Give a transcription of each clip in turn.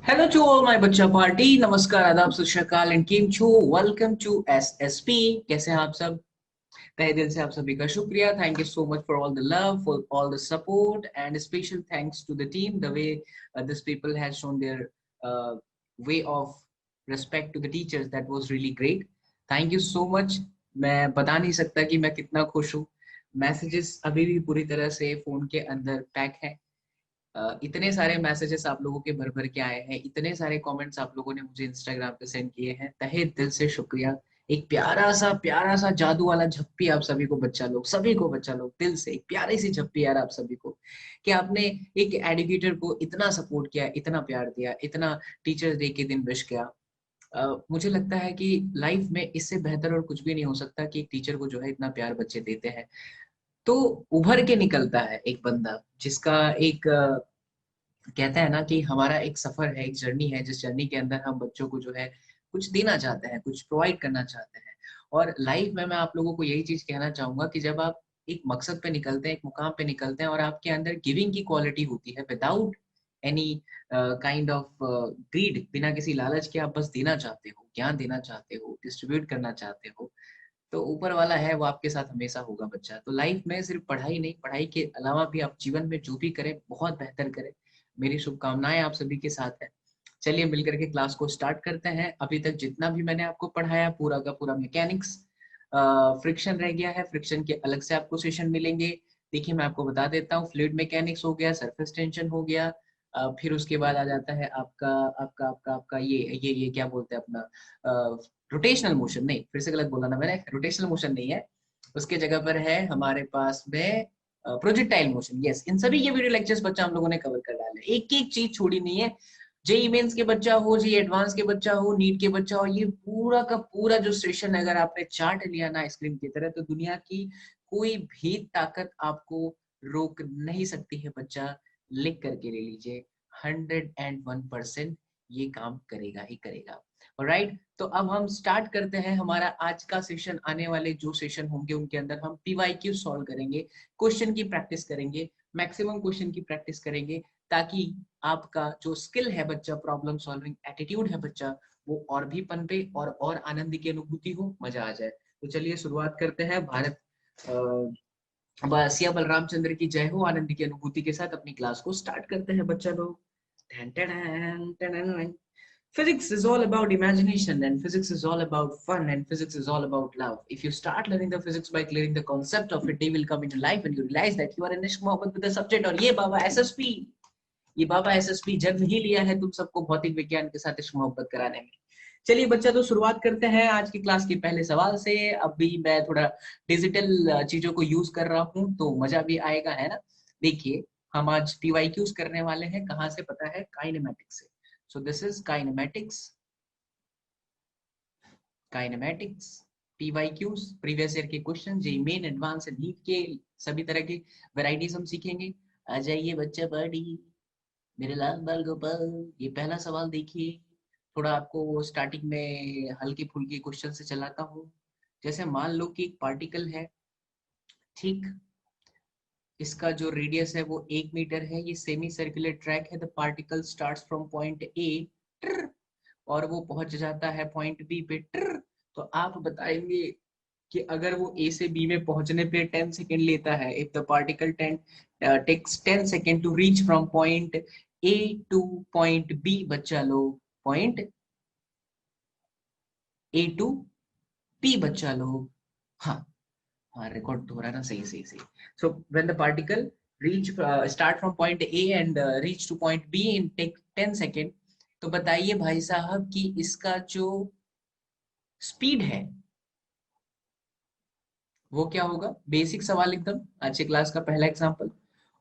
Hello to all my बच्चा party, नमस्कार, आदाब, सत श्री अकाल एंड केम छो। Welcome to SSP. कैसे हैं आप सब? तहे दिल से आप सभी का शुक्रिया। Thank you so much for all the love, for all the support and special thanks to the team, the way this people has shown their way of respect to the teachers, that was really great. Thank you so much. मैं बता नहीं सकता कि मैं कितना खुश हूँ। Messages अभी भी पूरी तरह से फोन के अंदर पैक है। इतने सारे मैसेजेस आप लोगों के भर भर के आए हैं, इतने सारे कमेंट्स आप लोगों ने मुझे इंस्टाग्राम पे सेंड किए हैं, तहे दिल से शुक्रिया। एक प्यारा सा जादू वाला झप्पी आप सभी को बच्चा लोग, सभी को बच्चा लोग, दिल से एक प्यारी सी झप्पी यार आप सभी को, कि आपने एक एजुकेटर को इतना सपोर्ट किया, इतना प्यार दिया, इतना टीचर्स डे के दिन विश किया। मुझे लगता है कि लाइफ में इससे बेहतर और कुछ भी नहीं हो सकता कि एक टीचर को जो है इतना प्यार बच्चे देते हैं तो उभर के निकलता है एक बंदा जिसका एक कहता है ना कि हमारा एक सफर है, एक जर्नी है, जिस जर्नी के अंदर हम बच्चों को जो है कुछ देना चाहते हैं, कुछ प्रोवाइड करना चाहते हैं। और लाइफ में मैं आप लोगों को यही चीज कहना चाहूंगा कि जब आप एक मकसद पे निकलते हैं, एक मुकाम पे निकलते हैं और आपके अंदर गिविंग की क्वालिटी होती है without any kind of greed, बिना किसी लालच के आप बस देना चाहते हो, ज्ञान देना चाहते हो, डिस्ट्रीब्यूट करना चाहते हो, तो ऊपर वाला है वो आपके साथ हमेशा होगा बच्चा। तो लाइफ में सिर्फ पढ़ाई नहीं, पढ़ाई के अलावा भी आप जीवन में जो भी करें बहुत बेहतर करें। मेरी शुभकामनाएं आप सभी के साथ है। चलिए मिलकर के क्लास को स्टार्ट करते हैं। अभी तक जितना भी मैंने आपको पढ़ाया पूरा का पूरा मैकेनिक्स, फ्रिक्शन रह गया है, फ्रिक्शन के अलग से आपको सेशन मिलेंगे। देखिए मैं आपको बता देता हूँ, फ्लूइड मैकेनिक्स हो गया, सरफेस टेंशन हो गया, फिर उसके बाद आ जाता है आपका आपका आपका आपका ये क्या बोलते हैं अपना रोटेशनल मोशन, नहीं फिर से गलत बोला ना मैंने, रोटेशनल मोशन नहीं है, उसके जगह पर है हमारे पास में प्रोजेक्टाइल मोशन। यस, इन सभी के वीडियो लेक्चर्स बच्चा हम लोगों ने कवर कर डाले, एक एक चीज छोड़ी नहीं है। जेई मेंस के बच्चा हो, जेई एडवांस के बच्चा हो, नीट के बच्चा हो, ये पूरा का पूरा जो सेशन अगर आपने चार्ट लिया ना स्क्रीन की तरह, तो दुनिया की कोई भी ताकत आपको रोक नहीं सकती है बच्चा। लिख करके ले लीजिए, 101% ये काम करेगा ही करेगा। राइट, तो अब हम स्टार्ट करते हैं हमारा आज का सेशन। आने वाले जो सेशन होंगे उनके अंदर हम पीवाईक्यू सॉल्व करेंगे, क्वेश्चन की प्रैक्टिस करेंगे, मैक्सिमम क्वेश्चन की प्रैक्टिस करेंगे, ताकि आपका जो स्किल है बच्चा, प्रॉब्लम सॉल्विंग एटीट्यूड है बच्चा, वो और भी पनपे और आनंद की अनुभूति हो, मजा आ जाए। तो चलिए शुरुआत करते हैं। भारत सिया बलरामचंद्र की जय हो। आनंद की अनुभूति के साथ अपनी क्लास को स्टार्ट करते हैं बच्चा लोग। Physics is all about imagination, and physics is all about fun, and physics is all about love. If you start learning the physics by clearing the concept of it, they will come into life and you realize that you are in ishq mohabbat with the subject. और ये बाबा SSP, ये बाबा SSP जन्म ही लिया है तुम सबको भौतिक विज्ञान के साथ इश्क मोहब्बत कराने में। चलिए बच्चा, तो शुरुआत करते हैं आज की क्लास के पहले सवाल से। अभी मैं थोड़ा डिजिटल चीजों को यूज कर रहा हूँ तो मजा भी आएगा, है ना। देखिए, हम आज पीवाईक्यूज करने वाले हैं, कहाँ से पता है? काइनेमेटिक्स से। So this is kinematics, kinematics PYQs, previous year के question, JEE Main, advance and NEET के सभी तरह के वैरायटीज हम सीखेंगे। आ जाइए बच्चा बड़ी, मेरे लाल बाल गोपाल। ये पहला सवाल देखिए, थोड़ा आपको स्टार्टिंग में हल्की फुल्की क्वेश्चन से चलाता हूँ। जैसे मान लो कि एक पार्टिकल है, ठीक, इसका जो रेडियस है वो 1 मीटर है, ये सेमी सर्कुलर ट्रैक है। The particle starts from point ए और वो पहुंच जाता है पॉइंट बी पे ट्र। तो आप बताएंगे कि अगर वो ए से बी में पहुंचने पे 10 सेकेंड लेता है, if the particle takes 10 second to reach from point A to point B, बच्चा लोग, पॉइंट ए टू पी, बच्चा लोग। हाँ, हाँ रिकॉर्ड तो हो रहा है ना, सही सही सही। So when the particle reach start from point A and reach to point B in take 10 second, तो बताइए भाई साहब कि इसका जो स्पीड है वो क्या होगा? बेसिक सवाल एकदम, आज की क्लास का पहला एग्जांपल।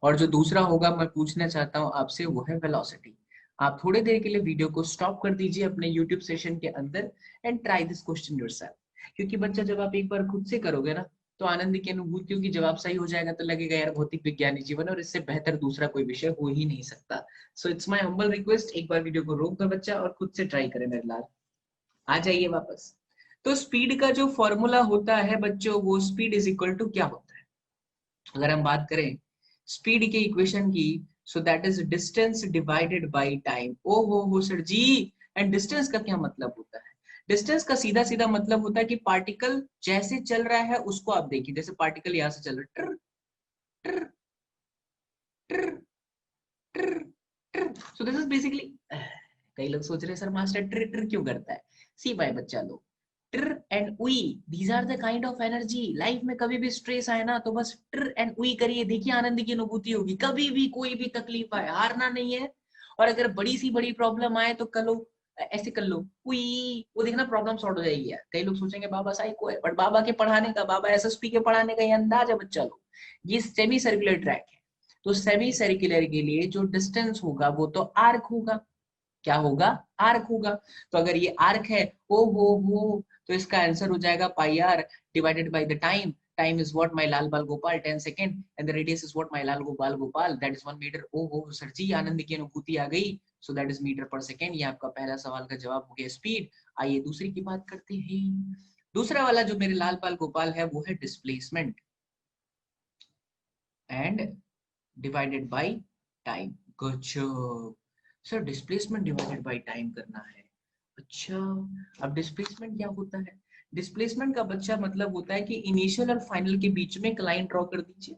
और जो दूसरा होगा मैं पूछना चाहता हूं आपसे, वो है वेलोसिटी। आप थोड़ी देर के लिए वीडियो को स्टॉप कर दीजिए अपने यूट्यूब सेशन के अंदर and try this question yourself. क्योंकि बच्चा जब आप एक बार खुद से करोगे ना, तो आनंद की अनुभूति होगी। जवाब सही हो जाएगा तो लगेगा यार भौतिक विज्ञानी जीवन और इससे बेहतर दूसरा कोई विषय हो ही नहीं सकता। So it's my humble request, एक बार वीडियो को रोक कर बच्चा और खुद से ट्राई करें मेरे लाल। आ जाइए वापस। तो स्पीड का जो फॉर्मूला होता है बच्चों, वो स्पीड इज इक्वल टू क्या होता है? अगर हम बात करें स्पीड के इक्वेशन की, so that is distance divided by time. ओ हो सर जी। एंड डिस्टेंस का क्या मतलब होता है? डिस्टेंस का सीधा सीधा मतलब होता है कि पार्टिकल जैसे चल रहा है उसको आप देखिए, जैसे पार्टिकल यहां से चल रहा है, ट्र ट्र ट्र ट्र। सो दिस इज बेसिकली, कई लोग सोच रहे हैं सर मास्टर ट्र ट्र क्यों करता है? सी भाई बच्चा लोग, ट्र एंड उई, these are the kind of energy. Life में कभी भी स्ट्रेस आए ना तो बस ट्र एंड उई करिए, देखिए आनंद की अनुभूति होगी। कभी भी कोई भी तकलीफ आए हारना नहीं है। और अगर बड़ी सी बड़ी प्रॉब्लम आए तो कलो ऐसे कर लो उई, वो देखना प्रॉब्लम सॉर्ट हो जाएगी यार। कई लोग सोचेंगे बाबा साइको है, बट बाबा के पढ़ाने का, बाबा एसएसपी के पढ़ाने का ये अंदाज है बच्चा लोग। ये सेमी सर्कुलर ट्रैक है। तो सेमी सर्कुलर के लिए जो डिस्टेंस होगा वो तो आर्क होगा। क्या होगा? आर्क होगा। तो अगर ये आर्क है, ओ हो, तो इसका आंसर हो जाएगा pi r divided by the time. Time is what my लाल बाल Gopal 10 second and the radius is what my लाल Gopal Gopal that is 1 metre. ओ हो सर जी, आनंद की अनुभूति आ गई। So that is metre per second. ये आपका पहला सवाल का जवाब हो गया स्पीड। आइए दूसरी की बात करते हैं। दूसरा वाला जो मेरे लाल बाल गोपाल है वो है displacement and divided by time. गजब sir, displacement divided by time करना है। अच्छा, अब डिस्प्लेसमेंट क्या होता है? डिस्प्लेसमेंट का बच्चा मतलब होता है कि इनिशियल और फाइनल के बीच में एक लाइन ड्रॉ कर दीजिए।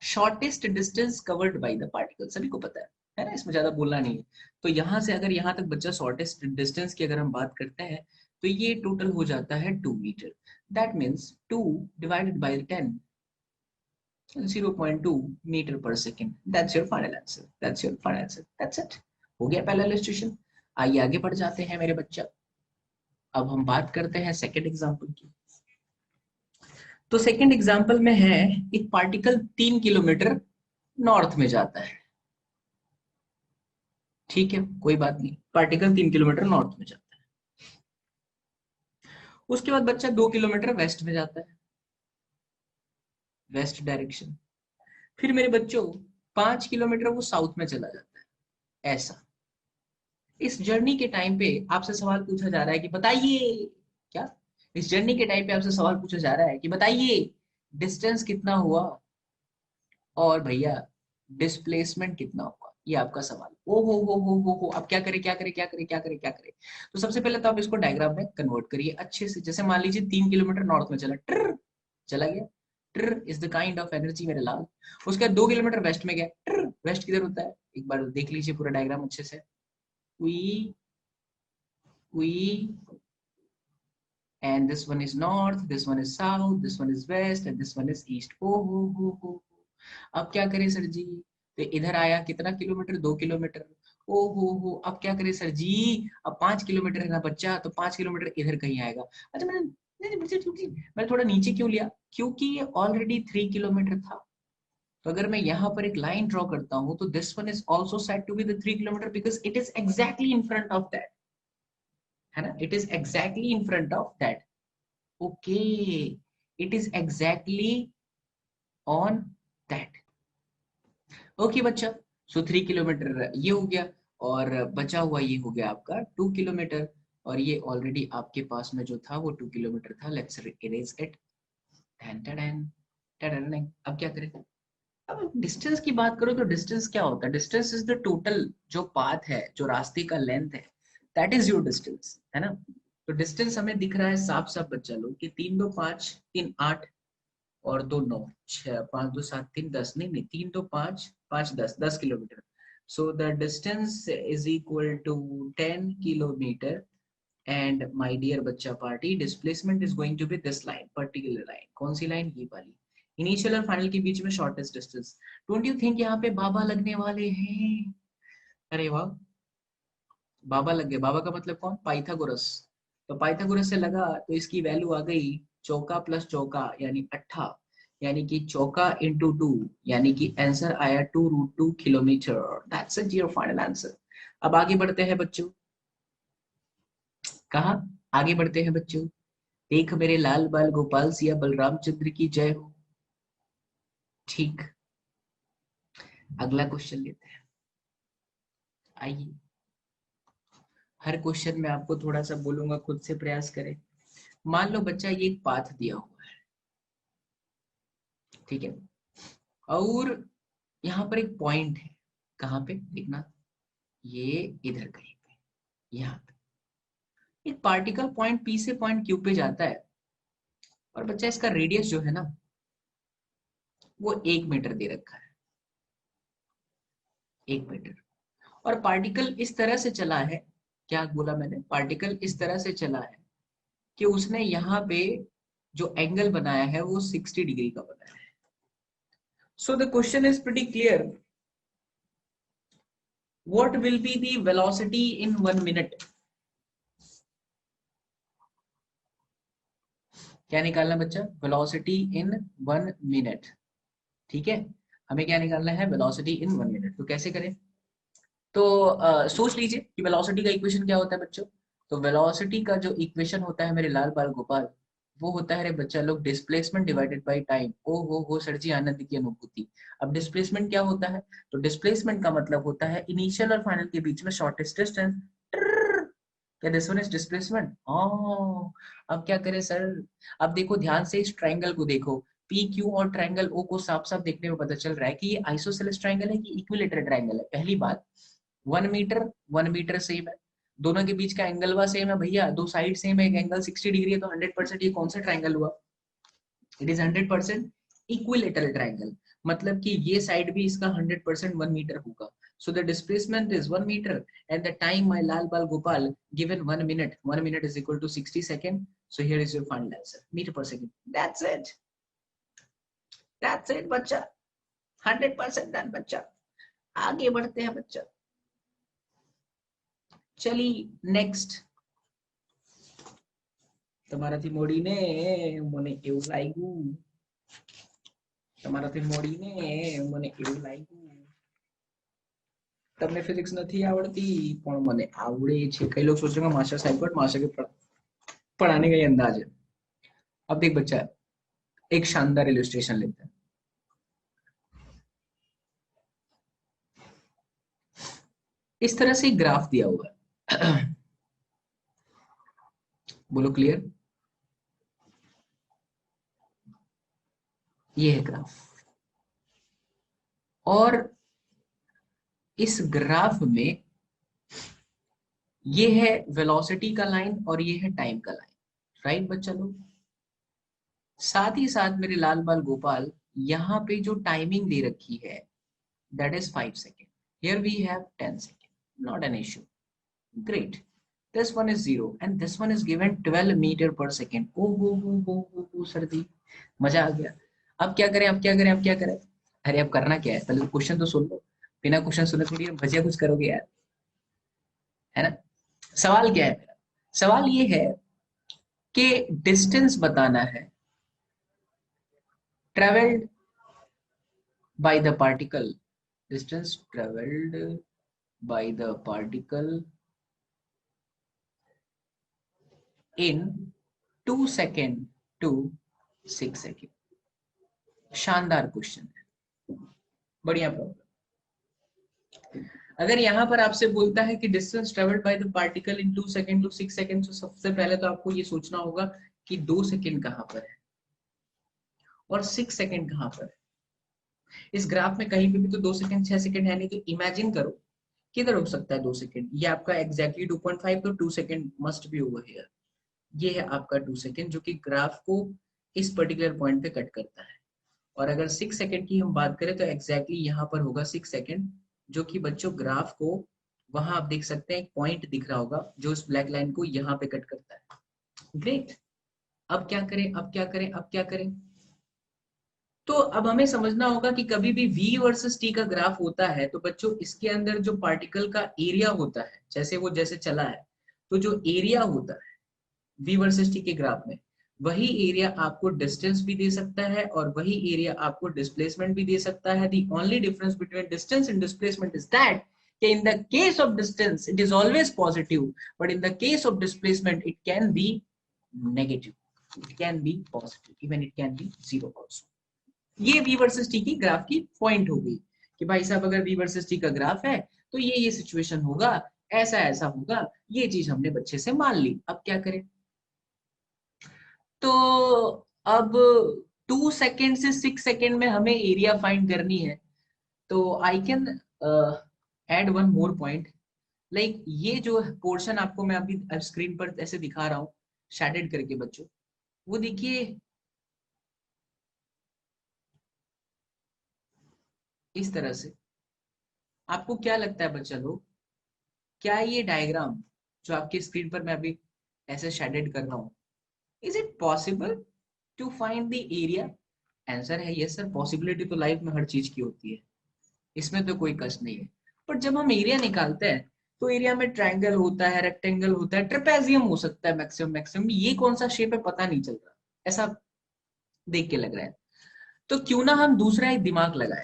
Shortest distance covered by the particle, सभी को पता है ना, इसमें ज्यादा बोलना नहीं है। तो यहां से अगर यहां तक बच्चा शॉर्टेस्ट डिस्टेंस की अगर हम बात करते हैं तो ये टोटल हो जाता है 2 metre. That means 2 divided by 10, 0.2 metre per second. That's your final answer, that's your final answer, that's it. हो गया पहला इलस्ट्रेशन। आइए आगे बढ़ जाते हैं मेरे बच्चा। अब हम बात करते हैं सेकंड एग्जांपल की। तो सेकंड एग्जांपल में है एक पार्टिकल 3 किलोमीटर नॉर्थ में जाता है। ठीक है, कोई बात नहीं, पार्टिकल 3 किलोमीटर नॉर्थ में जाता है। उसके बाद बच्चा 2 किलोमीटर वेस्ट में जाता है, वेस्ट डायरेक्शन। फिर मेरे बच्चों 5 किलोमीटर वो साउथ में चला जाता है। ऐसा इस जर्नी के टाइम पे आपसे सवाल पूछा जा रहा है कि बताइए क्या, इस जर्नी के टाइम पे आपसे सवाल पूछा जा रहा है कि बताइए डिस्टेंस कितना हुआ और भैया डिस्प्लेसमेंट कितना हुआ। ये आपका सवाल। ओ हो, अब क्या करें क्या करें क्या करें क्या करें क्या करें? तो सबसे पहले तो आप इसको डायग्राम में कन्वर्ट करिए अच्छे से। जैसे मान लीजिए 3 किलोमीटर नॉर्थ में चला, ट्र चला गया। ट्र is the kind of energy मेरे लाल। उसके बाद 2 किलोमीटर वेस्ट में गया। ट्र वेस्ट किधर होता है? एक बार देख लीजिए पूरा डायग्राम अच्छे से। We we and this one is north, this one is south, this one is west and this one is east। ओ हो। अब क्या करें सर जी? तो इधर आया कितना किलोमीटर? 2 किलोमीटर। ओ हो, अब क्या करें सर जी? अब 5 किलोमीटर है ना बच्चा, तो 5 किलोमीटर इधर कहीं आएगा। अच्छा मैंने थोड़ा नीचे क्यों लिया? क्योंकि ये ऑलरेडी 3 किलोमीटर था। तो अगर मैं यहाँ पर एक लाइन ड्रॉ करता हूँ तो this one is also said to be the 3 kilometre because it is exactly in front of that, है ना, it is exactly in front of that. Okay, it is exactly on that. Okay बच्चा, so 3 kilometre ये हो गया और बचा हुआ ये हो गया आपका 2 किलोमीटर। और ये ऑलरेडी आपके पास में जो था वो 2 किलोमीटर था। Let's erase it. अब क्या करें? अब डिस्टेंस की बात करो तो डिस्टेंस क्या होता है? डिस्टेंस इज द टोटल जो पाथ है, जो रास्ते का लेंथ है, दैट इज योर डिस्टेंस, है ना। तो डिस्टेंस हमें दिख रहा है साफ साफ बच्चा लोग कि 3 2 5 3 8 और 2 9 6 5 2 7 3 10, नहीं 3 2 5 5 10 kilometre. So the distance is equal to 10 kilometre. And my dear बच्चा party, displacement is going to be this line, particular line. कौन सी लाइन? ये वाली। इनिशियल और फाइनल के बीच में shortest distance. Don't you think यहाँ पे बाबा लगने वाले हैं? अरे वाह, बाबा लग गए। बाबा का मतलब कौन? पाइथागोरस। तो पाइथागोरस से लगा तो इसकी वैल्यू आ गई चौका प्लस चौका यानी 8, यानी कि चौका इंटू 2, यानी कि आंसर आया 2√2 kilometre. That's it, your final answer. अब आगे बढ़ते हैं बच्चों। कहा? आगे बढ़ते हैं बच्चों। देख मेरे लाल बाल गोपाल सिया बलराम चंद्र की जय हो। ठीक, अगला क्वेश्चन लेते हैं। आइए, हर क्वेश्चन में आपको थोड़ा सा बोलूंगा, खुद से प्रयास करें। मान लो बच्चा ये एक पाथ दिया हुआ है, ठीक है, और यहाँ पर एक पॉइंट है, कहाँ पे देखना, ये इधर कहीं पे, यहाँ पे एक पार्टिकल पॉइंट पी से पॉइंट क्यू पे जाता है, और बच्चा इसका रेडियस जो है ना वो 1 मीटर दे रखा है, 1 मीटर। और पार्टिकल इस तरह से चला है, क्या बोला मैंने, पार्टिकल इस तरह से चला है कि उसने यहाँ पे जो एंगल बनाया है वो 60 डिग्री का बनाया है। So the question is pretty clear, what will be the velocity in 1 minute. क्या निकालना बच्चा, वेलोसिटी इन 1 मिनट। ठीक है, हमें क्या निकालना है, वेलोसिटी इन 1 मिनट। तो कैसे करें, तो सोच लीजिए कि वेलोसिटी का इक्वेशन क्या होता है बच्चों। तो वेलोसिटी का जो इक्वेशन होता है मेरे लाल बाल गोपाल, वो होता है रे बच्चा लोग डिस्प्लेसमेंट डिवाइडेड बाय टाइम। ओ हो सर जी, आनंद की अनुभूति। अब डिस्प्लेसमेंट क्या होता है, तो डिस्प्लेसमेंट का मतलब होता है इनिशियल और फाइनल के बीच में शॉर्टेस्ट डिस्टेंस। क्या दिस वन इज डिस्प्लेसमेंट। अब क्या करें सर, अब देखो ध्यान से इस ट्रायंगल को देखो, पी क्यू और ट्रायंगल ओ को साफ साफ देखने में पता चल रहा है कि ये आइसोसेलेस ट्रायंगल है कि इक्विलेटरल ट्रायंगल है। पहली बात, 1 मीटर 1 मीटर सेम है, दोनों के बीच का एंगल वा सेम है भैया, दो साइड सेम है, एक एंगल 60 डिग्री है, तो 100% ये कौन सा ट्रायंगल हुआ, इट इज 100% इक्विलेटरल ट्रायंगल। मतलब कि ये साइड भी इसका 100% 1 मीटर होगा। So the displacement is 1 meter and the time my Lal Bal Gopal given 1 minute. 1 minute is equal to 60 seconds. So here is your final answer, meter per second. That's it. That's it, बच्चा. 100% done, बच्चा. आगे बढ़ते हैं बच्चा. चलिए next. તમારાથી મોડીને મને એવું લાગ્યું, તમારાથી મોડીને મને એવું લાગ્યું તમને ફિઝિક્સ નથી આવડતી પણ મને આવડે છે. કઈ लोग सोचेंगे मास्टर साहब बट मास्टर के पढ़ाने का ही अंदाज है. अब देख बच्चा, एक शानदार इलस्ट्रेशन लेते हैं. इस तरह से ग्राफ दिया हुआ है. बोलो क्लियर. ये है ग्राफ, और इस ग्राफ में ये है वेलोसिटी का लाइन और ये है टाइम का लाइन. राइट बच्चा लोग, साथ ही साथ मेरे लाल बाल गोपाल यहाँ पे जो टाइमिंग दे रखी है that is 5 seconds. Here we have 10 seconds. Not an issue. Great. This one is 0 and this one is given 12 meter per second. Oh, सर्दी मजा आ गया. अब क्या करें, अब क्या करें, अब क्या करें. अरे अब करना क्या है, पहले तो क्वेश्चन तो सुन लो. बिना क्वेश्चन सुने थोड़ी भजिया कुछ करोगे यार, है ना. सवाल क्या है मेरा, सवाल ये है कि डिस्टेंस बताना है travelled by the particle, distance traveled by the particle in 2 second to 6 second. शानदार क्वेश्चन है, बढ़िया प्रॉब्लम. अगर यहाँ पर आपसे बोलता है कि distance travelled by the particle in 2 second to 6 second, तो सबसे पहले तो आपको ये सोचना होगा कि 2 सेकेंड कहाँ पर है और 6 सेकेंड कहाँ पर है. इस ग्राफ में कहीं पे भी तो 2 सेकेंड 6 सेकेंड है नहीं, तो इमेजिन करो किधर हो सकता है 2 सेकेंड. ये आपका एग्जैक्टली 2.5, तो 2 second must be over here. ये है आपका 2 सेकेंड जो कि ग्राफ को इस पर्टिकुलर पॉइंट पे कट करता है. और अगर 6 सेकेंड की हम बात करें तो एग्जैक्टली यहाँ पर होगा 6 सेकेंड, जो कि बच्चों ग्राफ को वहां आप देख सकते हैं एक पॉइंट दिख रहा होगा जो इस ब्लैक लाइन को यहाँ पे कट करता है. ग्रेट. अब क्या करें, अब क्या करें, अब क्या करें. तो अब हमें समझना होगा कि कभी भी v वर्सेस t का ग्राफ होता है तो बच्चों इसके अंदर जो पार्टिकल का एरिया होता है, जैसे वो जैसे चला है, तो जो एरिया होता है v वर्सेस t के ग्राफ में, वही एरिया आपको डिस्टेंस भी दे सकता है और वही एरिया आपको डिस्प्लेसमेंट भी दे सकता है. The only difference between distance and displacement is that in the case of distance it is always positive, but in the case of displacement it can be negative, it can be positive, even it can be zero also. ये v versus t की graph की point हो गई कि भाई साहब अगर v versus t का ग्राफ है तो ये सिचुएशन होगा, ऐसा ऐसा होगा. ये चीज हमने बच्चे से मान ली. अब क्या करें, तो अब 2 सेकेंड से 6 सेकेंड में हमें एरिया फाइंड करनी है. तो I can add one more point, like ये जो पोर्शन आपको मैं अभी स्क्रीन पर ऐसे दिखा रहा हूँ शेडेड करके बच्चों, वो देखिए इस तरह से। आपको क्या लगता है बच्चा लोग, क्या ये डायग्राम जो आपकी स्क्रीन पर मैं अभी ऐसे शेडेड कर रहा हूँ, is it possible to find the area? Answer है यस सर, पॉसिबिलिटी तो लाइफ में हर चीज की होती है, इसमें तो कोई कष्ट नहीं है। पर जब हम एरिया निकालते हैं तो एरिया में ट्रायंगल होता है, रेक्टेंगल होता है, ट्रेपेजियम हो सकता है, मैक्सिमम मैक्सिमम ये कौन सा शेप है पता नहीं चल रहा, ऐसा देख के लग रहा है। तो क्यों ना हम दूसरा एक दिमाग लगाए,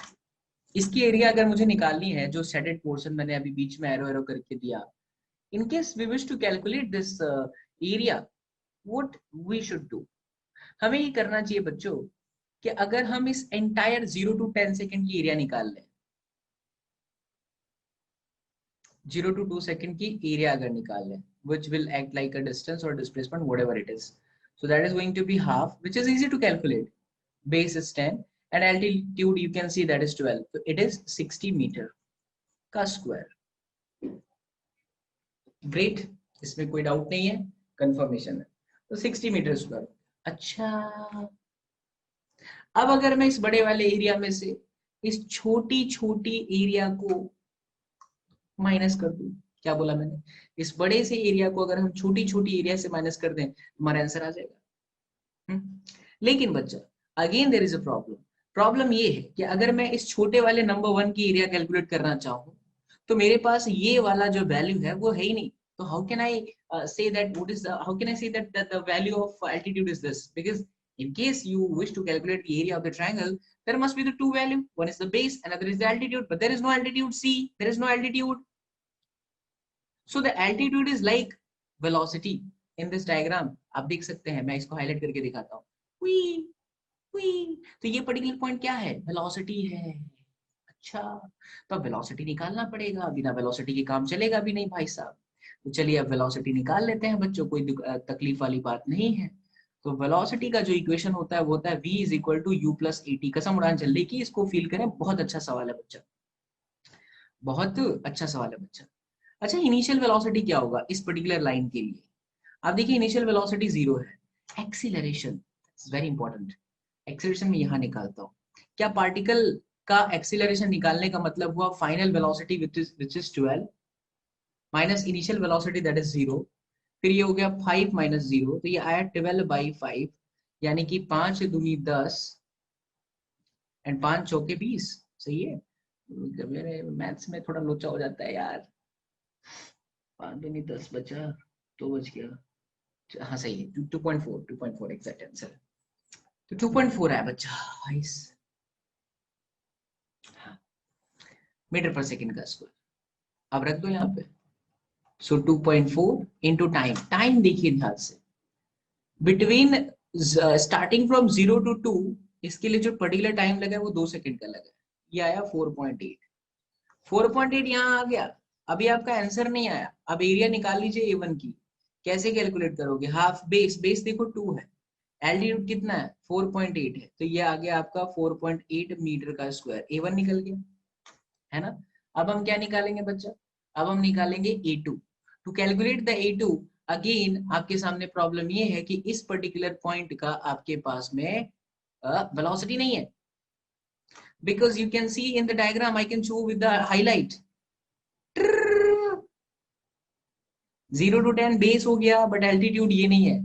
इसकी एरिया अगर मुझे निकालनी है, जो शेडेड पोर्शन मैंने अभी बीच में एरो एरो करके दिया, in case we wish to calculate this area, what we should do, हमें ये करना चाहिए बच्चों कि अगर हम इस एंटायर 0 to 10 सेकंड की एरिया निकाल लें, 0 to 2 सेकंड की एरिया अगर निकाल लें, which will act like a distance or displacement whatever it is, so that is going to be half, which is easy to calculate. Base is 10 and altitude you can see that is 12, so it is 60 meter का square. Great, इसमें कोई doubt नहीं है, confirmation है, तो 60 metre square. अच्छा, अब अगर मैं इस बड़े वाले एरिया में से इस छोटी छोटी एरिया को माइनस कर दूं, क्या बोला मैंने, इस बड़े से एरिया को अगर हम छोटी छोटी एरिया से माइनस कर दें, हमारा आंसर आ जाएगा। लेकिन बच्चा again there is a problem, problem ये है कि अगर मैं इस छोटे वाले नंबर 1 की एरिया कैलकुलेट करना चाहूँ, तो मेरे पास ये वाला जो वैल्यू है वो है ही नहीं। तो how can I say that what is the, how can I say that the value of altitude is this, because in case you wish to calculate the area of the triangle, there must be the two value, one is the base, another is the altitude, but there is no altitude, see there is no altitude. So the altitude is like velocity in this diagram, आप देख सकते हैं, मैं इसको highlight करके दिखाता हूँ, तो ये पर्टिकुलर पॉइंट क्या है, वेलोसिटी है। अच्छा, तो वेलोसिटी निकालना पड़ेगा, बिना वेलोसिटी के काम चलेगा भी नहीं भाई साहब। तो चलिए अब वेलोसिटी निकाल लेते हैं बच्चों, कोई तकलीफ वाली बात नहीं है। तो वेलोसिटी का जो इक्वेशन होता है वो होता है v is equal to u plus a t. कसम उड़ान चल रही की, इसको फील करें, बहुत अच्छा सवाल है बच्चा, बहुत अच्छा सवाल है बच्चा। अच्छा, इनिशियल वेलोसिटी क्या होगा इस पर्टिकुलर लाइन के लिए? आप देखिए इनिशियल वेलोसिटी 0 है, एक्सीलरेशन वेरी इंपॉर्टेंट, एक्सीलरेशन में यहां निकालता हूं, क्या पार्टिकल का एक्सीलरेशन निकालने का मतलब हुआ final velocity which is 12 minus initial velocity that is 0, फिर ये हो गया 5 माइनस 0, तो ये आया 12/5, यानी कि 5 दूनी 10 एंड 5 चौके 20। सही है, मेरे मैथ्स में थोड़ा लोचा हो जाता है यार, 5 दूनी 10 बचा, 2 बच गया, हाँ सही है, 2.4 एग्जैक्ट आंसर। तो 2.4 है बच्चा, नाइस, मीटर पर सेकंड का स्क्वायर। अब रख दो यहाँ पे, सो 2.4 इंटू टाइम, टाइम देखिए ध्यान से, बिटवीन स्टार्टिंग फ्रॉम 0 to 2, इसके लिए जो पर्टिकुलर टाइम लगा है वो 2 सेकंड का लगा है, ये आया 4.8, 4.8 यहाँ आ गया। अभी आपका आंसर नहीं आया, अब एरिया निकाल लीजिए A1 की, कैसे कैलकुलेट करोगे, हाफ बेस, बेस देखो 2 है, एल्टीट्यूड कितना है 4.8 है, तो ये आ गया आपका 4.8 मीटर का स्क्वायर, A1 निकल गया, है ना। अब हम क्या निकालेंगे बच्चा, अब हम निकालेंगे A2। To calculate the A2, again आपके सामने प्रॉब्लम ये है कि इस पर्टिकुलर पॉइंट का आपके पास में वेलोसिटी नहीं है, because you can see in the diagram, I can show with the highlight, 0 to 10 base हो गया, बट एल्टीट्यूड ये नहीं है।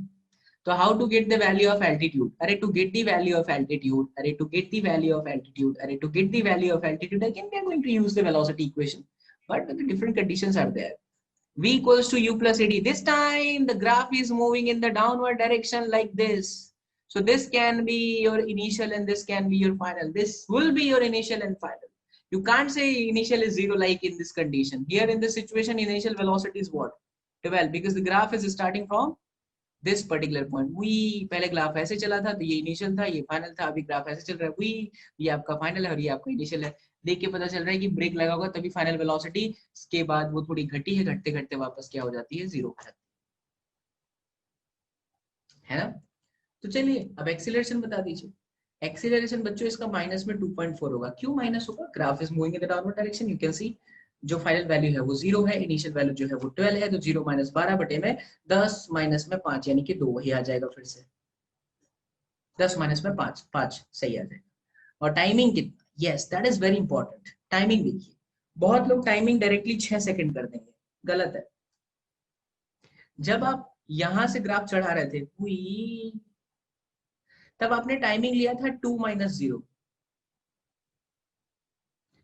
तो how to get the value of altitude, अरे to get the value of altitude, अरे to get the value of altitude, अरे to get the value of altitude, again we are going to use the velocity equation, but the different conditions are there. V equals to u plus AD. This time the graph is moving in the downward direction like this. So this can be your initial and this can be your final. This will be your initial and final. You can't say initial is 0 like in this condition. Here in this situation, initial velocity is what? 12, because the graph is starting from this particular point. We पहले graph ऐसे चला था, तो ये initial था, ये final था, अभी ग्राफ ऐसे चल रहा है, ये आपका फाइनल है और ये आपका इनिशियल है। देख के पता चल रहा है कि ब्रेक लगा होगा तभी फाइनल वेलोसिटी, इसके बाद वो थोड़ी घटी है, घटते घटते वापस क्या हो जाती है, 0 हो जाती है ना। तो चलिए अब एक्सीलरेशन बता दीजिए, एक्सीलरेशन बच्चों इसका माइनस में 2.4 होगा। क्यों माइनस होगा? Graph is moving in the downward direction. You can सी जो फाइनल वैल्यू है वो 0 है, इनिशियल वैल्यू जो है वो 12 है, तो 0 माइनस 12 बटे में 10 माइनस में 5 यानी कि 2 वही आ जाएगा। फिर से 10 माइनस में 5, 5 सही आ जाएगा। और टाइमिंग कितना? Yes that is very important. Timing देखिए, बहुत लोग टाइमिंग डायरेक्टली 6 सेकंड कर देंगे, गलत है। जब आप यहां से ग्राफ चढ़ा रहे थे हुई, तब आपने टाइमिंग लिया था 2 - 0।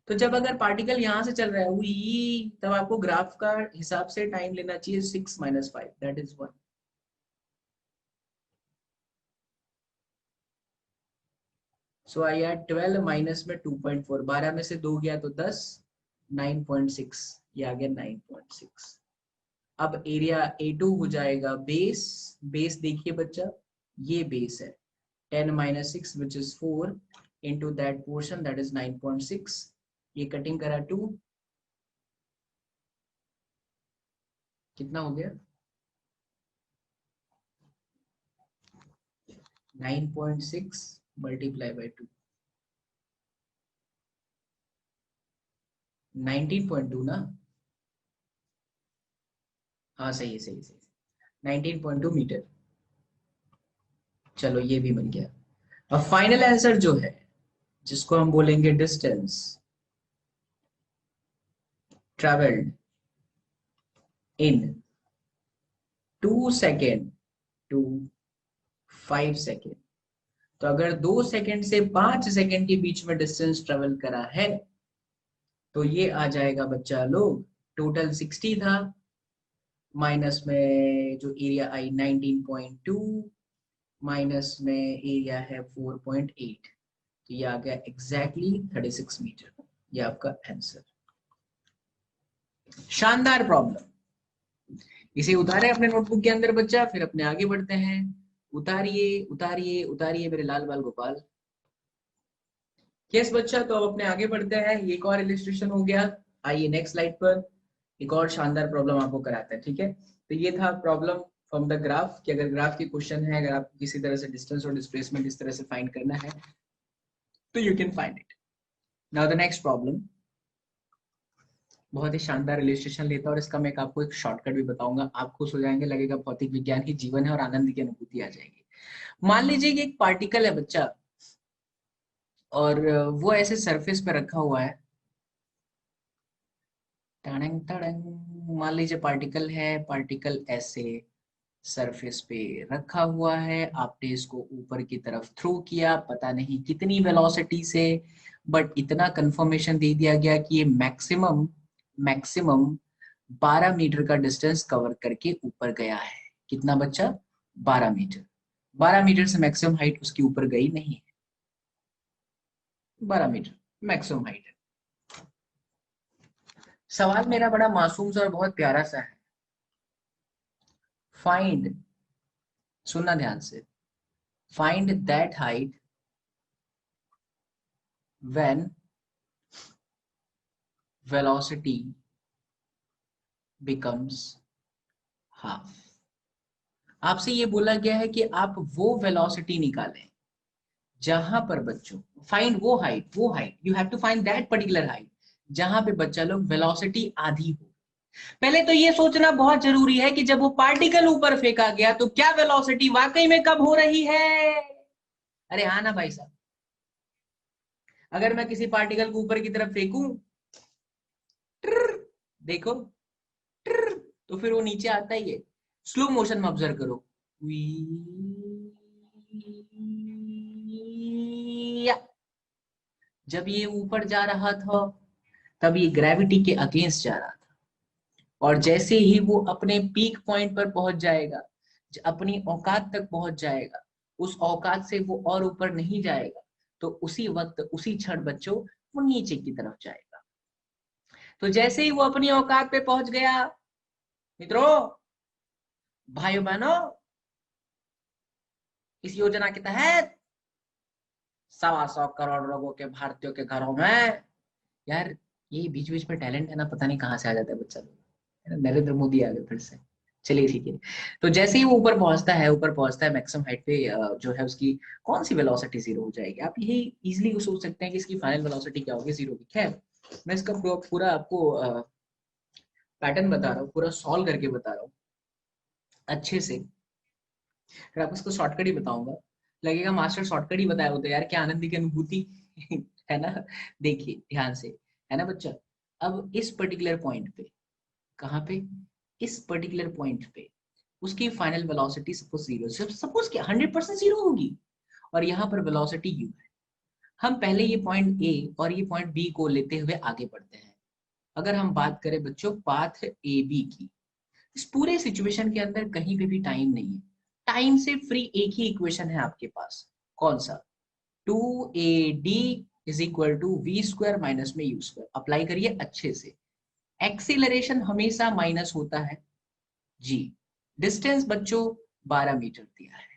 तो जब अगर पार्टिकल यहां से चल रहा है हुई, तब आपको ग्राफ का हिसाब से टाइम लेना चाहिए 6 - 5, that is 1। So I add 12 minus में 2.4, 12 में से 2 गया तो 10, 9.6, ये आ गया 9.6। अब एरिया A2 हो जाएगा बेस। बेस देखिए बच्चा, ये बेस है 10 - 6 which is 4 into that portion that is 9.6। ये कटिंग करा 2, कितना हो गया? 9.6 मल्टीप्लाई बाई 2, 19.2 ना? हाँ सही है, सही सही, 19.2 मीटर। चलो ये भी बन गया। अब फाइनल आंसर जो है, जिसको हम बोलेंगे distance travelled in 2 second to 5 second. तो अगर 2 सेकेंड से 5 सेकेंड के बीच में डिस्टेंस ट्रेवल करा है, तो ये आ जाएगा बच्चा लोग, टोटल 60 था, माइनस में जो एरिया आई 19.2, माइनस में एरिया है 4.8, तो ये आ गया एग्जैक्टली 36 मीटर। ये आपका आंसर। शानदार प्रॉब्लम। इसे उतारे अपने नोटबुक के अंदर बच्चा, फिर अपने आगे बढ़ते हैं। उतारिए उतारिए उतारिए मेरे लाल बाल गोपाल। यस बच्चा, तो अब अपने आगे बढ़ते हैं। ये एक और इलिस्ट्रेशन हो गया। आइए नेक्स्ट स्लाइड पर एक और शानदार प्रॉब्लम आपको कराते हैं, ठीक है। तो ये था प्रॉब्लम फ्रॉम द ग्राफ, कि अगर ग्राफ की क्वेश्चन है, अगर आपको किसी तरह से डिस्टेंस और डिस्प्लेसमेंट इस तरह से फाइंड करना है, तो you can find it. Now the next problem बहुत ही शानदार इलिस्ट्रेशन लेता है, और इसका मैं आपको एक शॉर्टकट भी बताऊंगा। आप खुश हो जाएंगे, लगेगा भौतिक विज्ञान ही जीवन है और आनंद की अनुभूति आ जाएगी। मान लीजिए कि एक पार्टिकल है बच्चा, और वो ऐसे सरफेस पे रखा हुआ है। टड़ंग टड़ंग, मान लीजिए पार्टिकल है, पार्टिकल ऐसे सरफेस पे रखा हुआ है। आपने इसको ऊपर की तरफ थ्रो किया, पता नहीं कितनी वेलोसिटी से, बट इतना कंफर्मेशन दे दिया गया कि ये मैक्सिमम मैक्सिमम 12 मीटर का डिस्टेंस कवर करके ऊपर गया है। कितना बच्चा? 12 मीटर। 12 मीटर से मैक्सिमम हाइट उसके ऊपर गई नहीं है। 12 मीटर मैक्सिमम हाइट है। सवाल मेरा बड़ा मासूम सा और बहुत प्यारा सा है। फाइंड, सुनना ध्यान से, find that height when velocity becomes half. आपसे ये बोला गया है कि आप वो वेलोसिटी निकालें जहां पर बच्चों, फाइंड वो height, you have to find that particular height जहां पे बच्चा लोग वेलोसिटी आधी हो। पहले तो ये सोचना बहुत जरूरी है कि जब वो पार्टिकल ऊपर फेंका गया तो क्या वेलोसिटी वाकई में कब हो रही है। अरे हाँ ना भाई साहब, अगर मैं किसी पार्टिकल को ऊपर की तरफ फेंकूं, देखो, तो फिर वो नीचे आता ही है। स्लो मोशन में ऑब्जर्व करो, जब ये ऊपर जा रहा था तब ये ग्रेविटी के अगेंस्ट जा रहा था, और जैसे ही वो अपने पीक पॉइंट पर पहुंच जाएगा, अपनी औकात तक पहुंच जाएगा, उस औकात से वो और ऊपर नहीं जाएगा, तो उसी वक्त उसी क्षण बच्चों वो नीचे की तरफ जाएगा। तो जैसे ही वो अपनी औकात पे पहुंच गया, मित्रों, भाइयों बहनों, इस योजना के तहत 125 करोड़ लोगों के, भारतीयों के घरों में, यार ये बीच बीच में टैलेंट है ना, पता नहीं कहाँ से आ जाता है बच्चा लोग। नरेंद्र मोदी आ गए फिर से। चलिए ठीक है। तो जैसे ही वो ऊपर पहुंचता है मैक्सिमम हाइट पे, जो है उसकी कौन सी वेलोसिटी जीरो हो जाएगी। आप यही इजीली सोच सकते हैं कि इसकी फाइनल वेलोसिटी क्या होगी, जीरो की। खैर मैं इसका पूरा आपको पैटर्न बता रहा हूँ, पूरा सॉल्व करके बता रहा हूँ अच्छे से। फिर आपको इसको शॉर्टकट ही बताऊंगा, लगेगा मास्टर शॉर्टकट ही बताया होता है यार, क्या आनंद की अनुभूति है ना। देखिए ध्यान से, है ना बच्चा। अब इस पर्टिकुलर पॉइंट पे, कहाँ पे, इस पर्टिकुलर पॉइंट पे उसकी final velocity suppose zero, suppose क्या 100% जीरो होगी, और यहाँ पर वेलोसिटी यू है। हम पहले ये पॉइंट ए और ये पॉइंट बी को लेते हुए आगे बढ़ते हैं। अगर हम बात करें बच्चों पाथ ए बी की, इस पूरे सिचुएशन के अंदर कहीं पे भी टाइम नहीं है। टाइम से फ्री एक ही इक्वेशन है आपके पास, कौन सा, 2AD is equal to v square minus में यू स्क्वायर। अप्लाई करिए अच्छे से। एक्सीलरेशन हमेशा माइनस होता है जी। डिस्टेंस बच्चों 12 मीटर दिया है।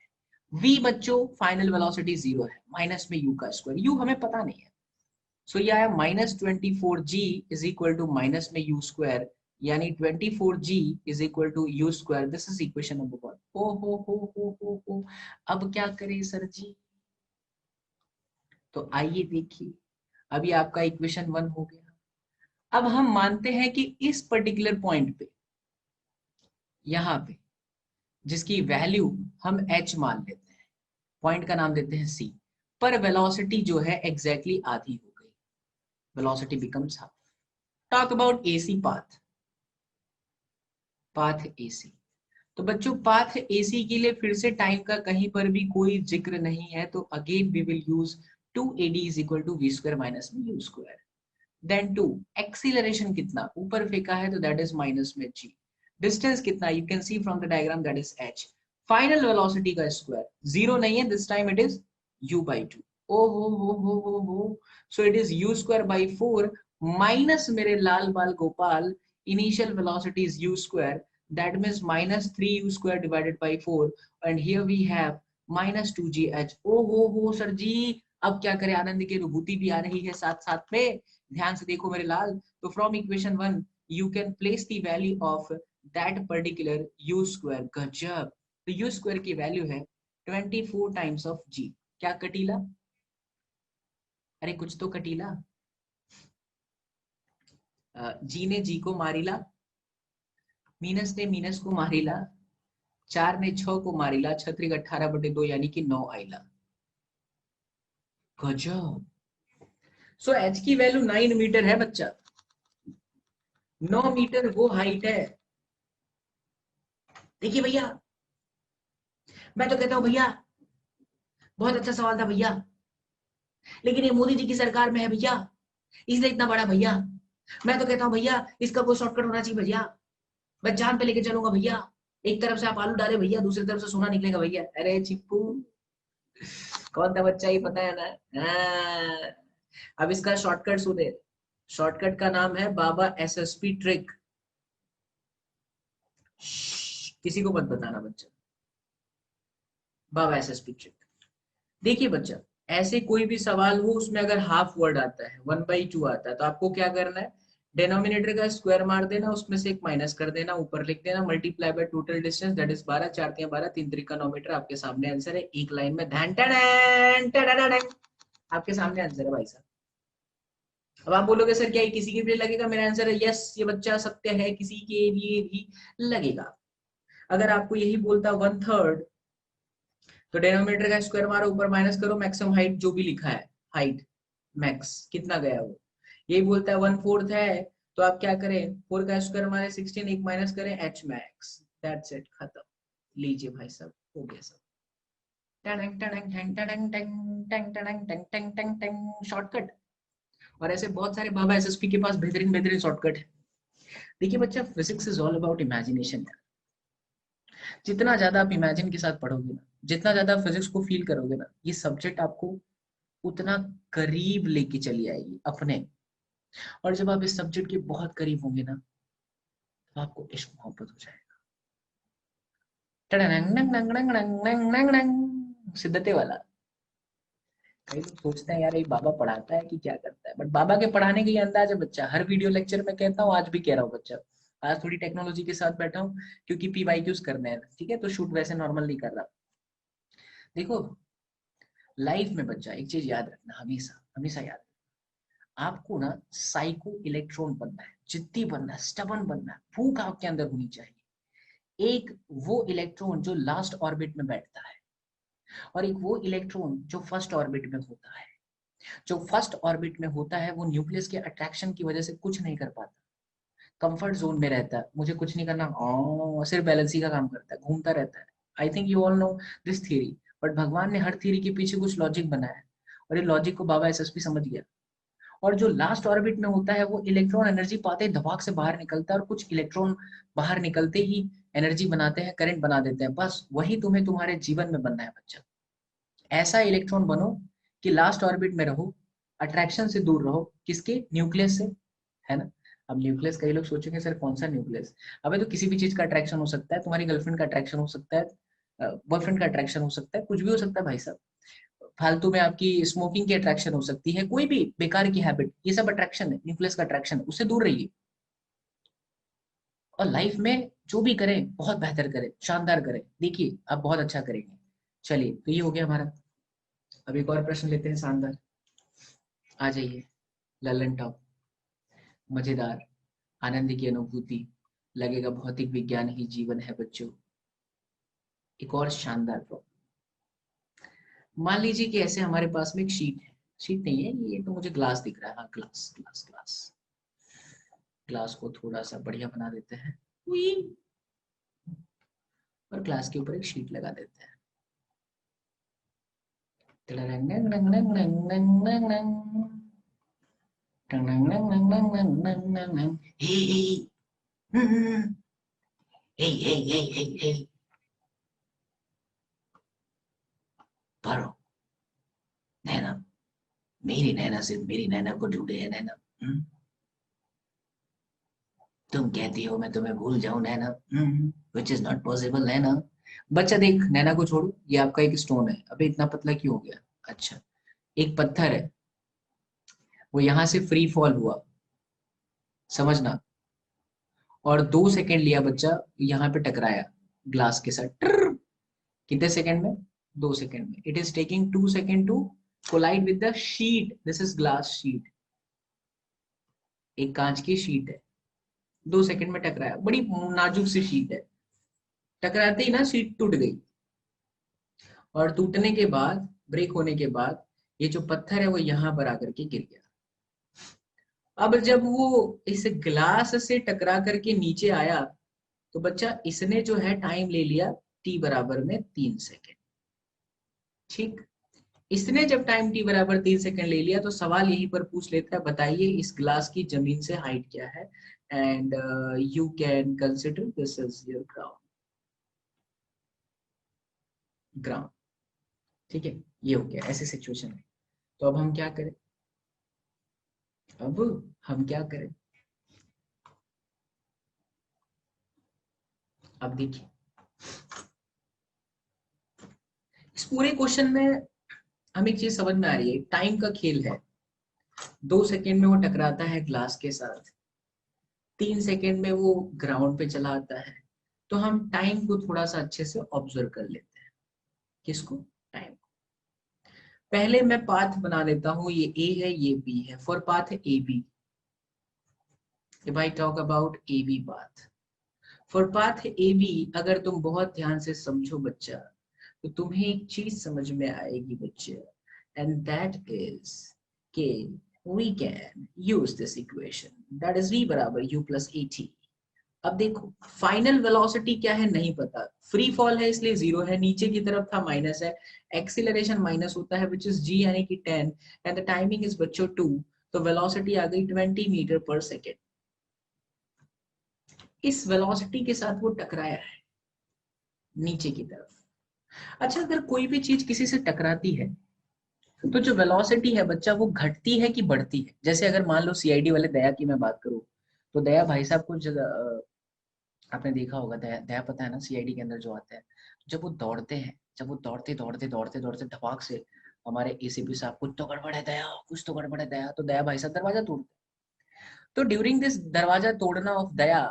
v बच्चों फाइनल वेलोसिटी जीरो है, माइनस में u का स्क्वायर, u हमें पता नहीं है। सो ये आया -24g is equal to minus में u स्क्वायर, यानी 24g is equal to u square. This is equation number 1। ओ हो। अब क्या करें सर जी। तो आइए देखिए, अभी आपका इक्वेशन 1 हो गया। अब हम मानते हैं कि इस पर्टिकुलर पॉइंट पे, यहां पे, जिसकी वैल्यू हम h मान लेते हैं, पॉइंट का नाम देते हैं c, पर वेलोसिटी जो है एग्जैक्टली आधी हो गई, velocity becomes half. Talk about AC path, path AC। तो बच्चों पाथ AC के लिए फिर से टाइम का कहीं पर भी कोई जिक्र नहीं है, तो again we will use 2AD is equal to v square minus में यू स्क्वायर। देन 2 एक्सीलरेशन कितना, ऊपर फेंका है तो दैट इज माइनस में g। डिस्टेंस कितना, you can see from the diagram, that is h। Final velocity का square zero नहीं है, this time it is u by 2। ओ हो। So it is u square by 4 minus मेरे लाल बाल Gopal, initial velocity is u square, that means minus 3u square divided by 4, and here we have minus 2gh। ओ हो sir जी, अब क्या करें, आनंद की अनुभूति भी आ रही है साथ साथ में। ध्यान से देखो मेरे लाल। तो from equation 1 you can place the value of that particular u square. गजब। तो u स्क्वायर की वैल्यू है 24 टाइम्स ऑफ g। क्या कटीला, अरे कुछ तो कटीला। जी ने जी को मारिला, मीनस ने मीनस को मारिला, 4 ने 6 को मारिला, 6 18/2 यानी कि 9 आइला। गजब। सो एच की वैल्यू 9 मीटर है बच्चा, 9 मीटर वो हाइट है। देखिए भैया, मैं तो कहता हूं भैया, बहुत अच्छा सवाल था भैया, लेकिन ये मोदी जी की सरकार में है भैया, इसलिए इतना बड़ा भैया। मैं तो कहता हूं भैया, इसका कोई शॉर्टकट होना चाहिए भैया, मैं जान पे लेके चलूंगा भैया। एक तरफ से आप आलू डाले भैया, दूसरी तरफ से सोना निकलेगा भैया। अरे चिप्पू, कौन था बच्चा, ही पता है ना। अब इसका शॉर्टकट सुने। शॉर्टकट का नाम है बाबा SSP ट्रिक। किसी को मत बताना बच्चा, बाबा SSP ट्रिक। देखिए बच्चा, ऐसे कोई भी सवाल हो उसमें अगर हाफ वर्ड आता है, 1/2 आता है, तो आपको क्या करना है, डिनोमिनेटर का स्क्वायर मार देना, उसमें से एक माइनस कर देना, ऊपर लिख देना multiply by total distance, that is 12, 4 × 12, 3 × 9 metre. आपके सामने आंसर है, एक लाइन में ध्यान आपके सामने आंसर है भाई साहब। अब आप बोलोगे सर क्या ये किसी के लिए लगेगा, मेरा आंसर है यस, ये बच्चा सत्य है, किसी के लिए भी लगेगा। अगर आपको यही बोलता 1/3, तो डिनोमिनेटर का स्क्वायर मारो, ऊपर माइनस करो, मैक्सिमम हाइट जो भी लिखा है, हाइट मैक्स कितना गया वो। यही बोलता है 1/4 है, तो आप क्या करें, 4 का स्क्वायर मारे 16, एक माइनस करें, h मैक्स। दैट्स इट, खत्म। लीजिए भाई साहब, हो गया सब। शॉर्टकट। और ऐसे बहुत सारे बाबा SSP के पास बेहतरीन बेहतरीन शॉर्टकट है। देखिए बच्चा, physics is all about imagination. जितना ज्यादा आप इमेजिन के साथ पढ़ोगे ना, जितना ज्यादा फिजिक्स को फील करोगे ना, ये सब्जेक्ट आपको उतना करीब लेके चली आएगी अपने। और जब आप इस सब्जेक्ट के बहुत करीब होंगे ना, तो आपको इश्क मोहब्बत हो जाएगा। सिद्धते वाला। कई लोग सोचते हैं यार ये बाबा पढ़ाता है कि क्या करता है, बट बाबा के पढ़ाने का ये अंदाज है बच्चा। हर वीडियो लेक्चर में कहता हूँ, आज भी कह रहा हूँ बच्चा, आज थोड़ी टेक्नोलॉजी के साथ बैठा हूँ क्योंकि PYQs करने हैं, ठीक है, तो शूट वैसे नॉर्मल नहीं कर रहा। देखो लाइफ में बच्चा एक चीज याद रखना, हमेशा हमेशा याद, आपको ना साइको इलेक्ट्रॉन बनना है, जिद्दी बनना है, स्टबन बनना है, भूख आपके अंदर होनी चाहिए। एक वो इलेक्ट्रॉन जो लास्ट ऑर्बिट में बैठता है, और एक वो इलेक्ट्रॉन जो फर्स्ट ऑर्बिट में होता है। जो फर्स्ट ऑर्बिट में होता है वो न्यूक्लियस के अट्रैक्शन की वजह से कुछ नहीं कर पाता, कंफर्ट जोन में रहता है, मुझे कुछ नहीं करना, सिर्फ बैलेंसी का काम करता है, घूमता रहता है। I think you all know this theory, but भगवान ने हर थ्योरी के पीछे कुछ लॉजिक बनाया है, और ये लॉजिक को बाबा SSP समझ गया। और जो लास्ट ऑर्बिट में होता है वो इलेक्ट्रॉन एनर्जी पाते ही धमाक से बाहर निकलता है, और कुछ इलेक्ट्रॉन बाहर निकलते ही एनर्जी बनाते हैं, करंट बना देते हैं। बस वही तुम्हें तुम्हारे जीवन में बनना है बच्चा। ऐसा इलेक्ट्रॉन बनो कि लास्ट ऑर्बिट में रहो, अट्रैक्शन से दूर रहो, किसके, न्यूक्लियस से, है ना। अब न्यूक्लियस, कई लोग सोचेंगे सर कौन सा न्यूक्लियस, अबे तो किसी भी चीज का अट्रैक्शन हो सकता है, तुम्हारी गर्लफ्रेंड का अट्रैक्शन हो सकता है, बॉयफ्रेंड का अट्रैक्शन हो सकता है, कुछ भी हो सकता है भाई साहब। फालतू में आपकी स्मोकिंग की अट्रैक्शन हो सकती है, कोई भी बेकार की हैबिट, ये सब अट्रैक्शन है, न्यूक्लियस का अट्रैक्शन है, उससे दूर रहिए। और लाइफ में जो भी करें बहुत बेहतर करें, शानदार करें, देखिए आप बहुत अच्छा करेंगे। चलिए तो ये हो गया हमारा। अब एक और प्रश्न लेते हैं शानदार, आ जाइए। ललन टॉप, मजेदार, आनंद की अनुभूति, लगेगा भौतिक विज्ञान ही जीवन है बच्चों। एक और शानदार प्रॉब्लम, मान लीजिए कि ऐसे हमारे पास में एक शीट है, शीट नहीं है ये तो, मुझे ग्लास दिख रहा है, हाँ ग्लास ग्लास ग्लास। ग्लास को थोड़ा सा बढ़िया बना देते हैं, और ग्लास के ऊपर एक शीट लगा देते हैं। पारो, नैना, मेरी नैना सिर्फ मेरी नैना को ढूंढे है नैना। तुम कहती हो मैं तुम्हें भूल जाऊं नैना, विच इज नॉट पॉसिबल नैना। बच्चा देख, नैना को छोड़ो, ये आपका एक स्टोन है, अबे इतना पतला क्यों हो गया। अच्छा, एक पत्थर है, वो यहां से फ्री फॉल हुआ, समझना, और 2 सेकंड लिया बच्चा, यहाँ पे टकराया ग्लास के साथ, कितने सेकंड में, 2 सेकंड में। It is taking 2 second to collide with the sheet, this is glass sheet, एक कांच की शीट है, 2 सेकंड में टकराया, बड़ी नाजुक सी शीट है, टकराते ही ना शीट टूट गई, और टूटने के बाद, ब्रेक होने के बाद, ये जो पत्थर है वो यहाँ पर आकर के गिर गया। अब जब वो इस ग्लास से टकरा करके नीचे आया, तो बच्चा इसने जो है टाइम ले लिया t बराबर में 3 सेकंड, ठीक। इसने जब टाइम t बराबर 3 सेकंड ले लिया, तो सवाल यहीं पर पूछ लेता है, बताइए इस ग्लास की जमीन से हाइट क्या है, and you can consider this is your ground, ground, ठीक है। ये हो गया ऐसे सिचुएशन में। तो अब हम क्या करें, अब हम क्या करें, अब देखिए, इस पूरे क्वेश्चन में हमें एक चीज समझ में आ रही है, टाइम का खेल है। 2 सेकंड में वो टकराता है ग्लास के साथ, 3 सेकंड में वो ग्राउंड पे चला आता है। तो हम टाइम को थोड़ा सा अच्छे से ऑब्जर्व कर लेते हैं, किसको, टाइम को। पहले मैं पाथ बना लेता हूँ, ये ए है ये बी है, फॉर पाथ है A B, if I talk about A B path, for path A B, अगर तुम बहुत ध्यान से समझो बच्चा, तो तुम्हें एक चीज समझ में आएगी बच्चे, एंड दैट इज के we can use this equation, that is v बराबर u plus at। अब देखो फाइनल वेलोसिटी क्या है नहीं पता, फ्री फॉल है इसलिए 0 है, नीचे की तरफ था माइनस है, एक्सीलरेशन माइनस होता है विच इज g यानी कि 10, एंड द टाइमिंग इज बच्चों 2, तो वेलोसिटी आ गई 20 मीटर पर सेकेंड। इस वेलोसिटी के साथ वो टकराया है नीचे की तरफ। अच्छा, अगर कोई भी चीज किसी से टकराती है, तो जो वेलोसिटी है बच्चा वो घटती है कि बढ़ती है। जैसे अगर मान लो सीआईडी वाले दया की मैं बात करूं, तो दया भाई साहब को आपने देखा होगा, दया दया पता है ना, सीआईडी के अंदर जो आते हैं, जब वो दौड़ते हैं, जब वो दौड़ते दौड़ते दौड़ते दौड़ते धपाक से हमारे एसीपी साहब, कुछ तो गड़बड़ है दया, कुछ तो गड़बड़ है दया, तो दया भाई साहब दरवाजा तोड़ते। तो ड्यूरिंग दिस दरवाजा तोड़ना of Daya,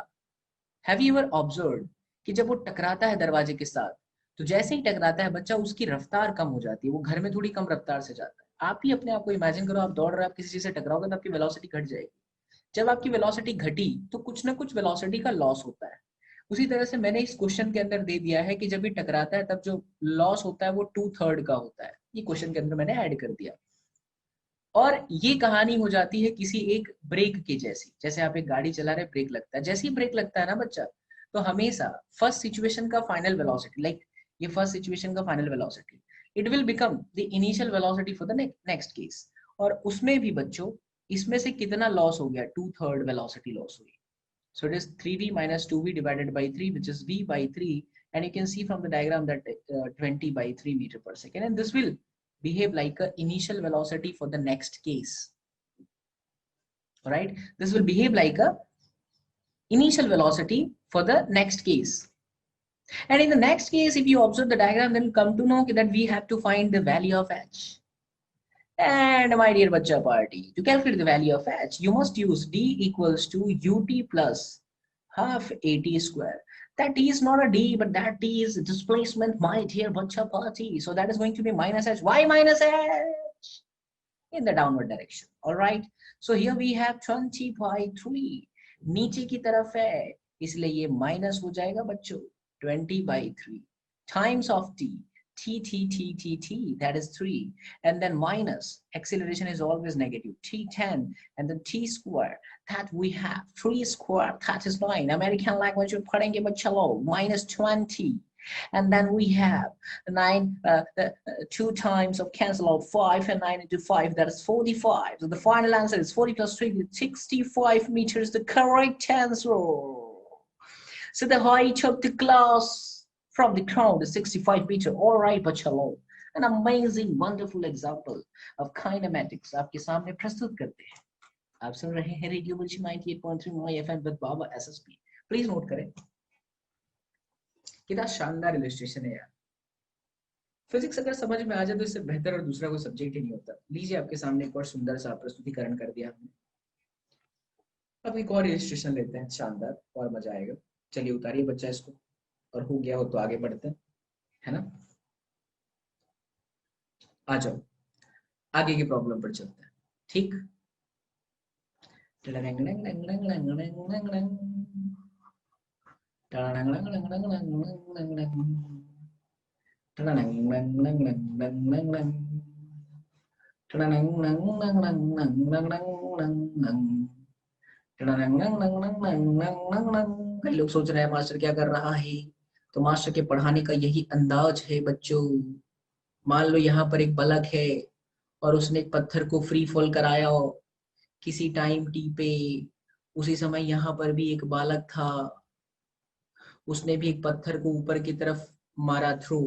have you ever observe कि जब वो टकराता है दरवाजे के साथ, तो जैसे ही टकराता है बच्चा, उसकी रफ्तार कम हो जाती है, वो घर में थोड़ी कम रफ्तार से जाता है। आप ही अपने आप को इमेजिन करो, आप दौड़ रहे हो, आप किसी चीज से टकराओगे तो आपकी वेलोसिटी घट जाएगी। जब आपकी वेलोसिटी घटी तो कुछ ना कुछ वेलोसिटी का लॉस होता है। उसी तरह से मैंने इस क्वेश्चन के अंदर दे दिया है कि जब भी टकराता है तब जो लॉस होता है वो 2/3 का होता है। ये क्वेश्चन के अंदर मैंने ऐड कर दिया। और ये कहानी हो जाती है किसी एक ब्रेक की जैसी। जैसे आप एक गाड़ी चला रहे, ब्रेक लगता है, जैसे ही ब्रेक लगता है ना बच्चा, तो हमेशा फर्स्ट सिचुएशन का फाइनल वेलोसिटी, लाइक ये फर्स्ट सिचुएशन का final velocity, it will become the initial velocity for the next case. और उसमें भी बच्चों, इसमें से कितना लॉस हो गया? 2/3 वेलोसिटी लॉस हुई। So it is 3v minus 2v divided by 3, which is v by 3. And you can see from the diagram that 20 by 3 meter per second. And this will behave like a initial velocity for the next case. Right? This will behave like a initial velocity for the next case. And in the next case, if you observe the diagram, then you come to know that we have to find the value of h. And my dear bacha party, to calculate the value of h, you must use d equals to ut plus half at square. That t is not a d, but that t is displacement, my dear bacha party. So that is going to be minus h. Why minus h? In the downward direction. All right. So here we have 20 by 3. नीचे की तरफ है, इसलिए ये minus हो जाएगा बच्चों 20 by 3 times of t. T, that is 3. And then minus, acceleration is always negative, T10, and then T square, that we have 3 square, that is 9. American language, padenge bachcha log, minus 20. And then we have 2 times of cancel out 5 and 9 into 5, that is 45. So the final answer is 40 plus 3, 65 meters, the correct answer. So the height of the glass from the ground is 65 meters. All right, bachalo. An amazing, wonderful example of kinematics आपके सामने प्रस्तुत करते हैं। आप सुन रहे हैं radio मिर्ची 98.3 my FM with Baba SSP. Please note करें, कितना शानदार इलस्ट्रेशन है यार। फिजिक्स अगर समझ में आ जाए तो इससे बेहतर और दूसरा कोई सब्जेक्ट ही नहीं होता। लीजिए, आपके सामने एक और सुंदर सा प्रस्तुतिकरण कर दिया हमने। अब एक और इलस्ट्रेशन लेते हैं शानदार, और मजा आएगा। चलिए उतारिए बच्चा इसको, और हो गया हो तो आगे बढ़ते हैं, है ना। आ जाओ, आगे की प्रॉब्लम पर चलते हैं। ठीक, कई लोग सोच रहे हैं मास्टर क्या कर रहा है, तो मास्टर के पढ़ाने का यही अंदाज है बच्चों। मान लो यहाँ पर एक बालक है और उसने एक पत्थर को फ्री फॉल कराया किसी टाइम टी पे। उसी समय यहाँ पर भी एक बालक था, उसने भी एक पत्थर को ऊपर की तरफ मारा थ्रू।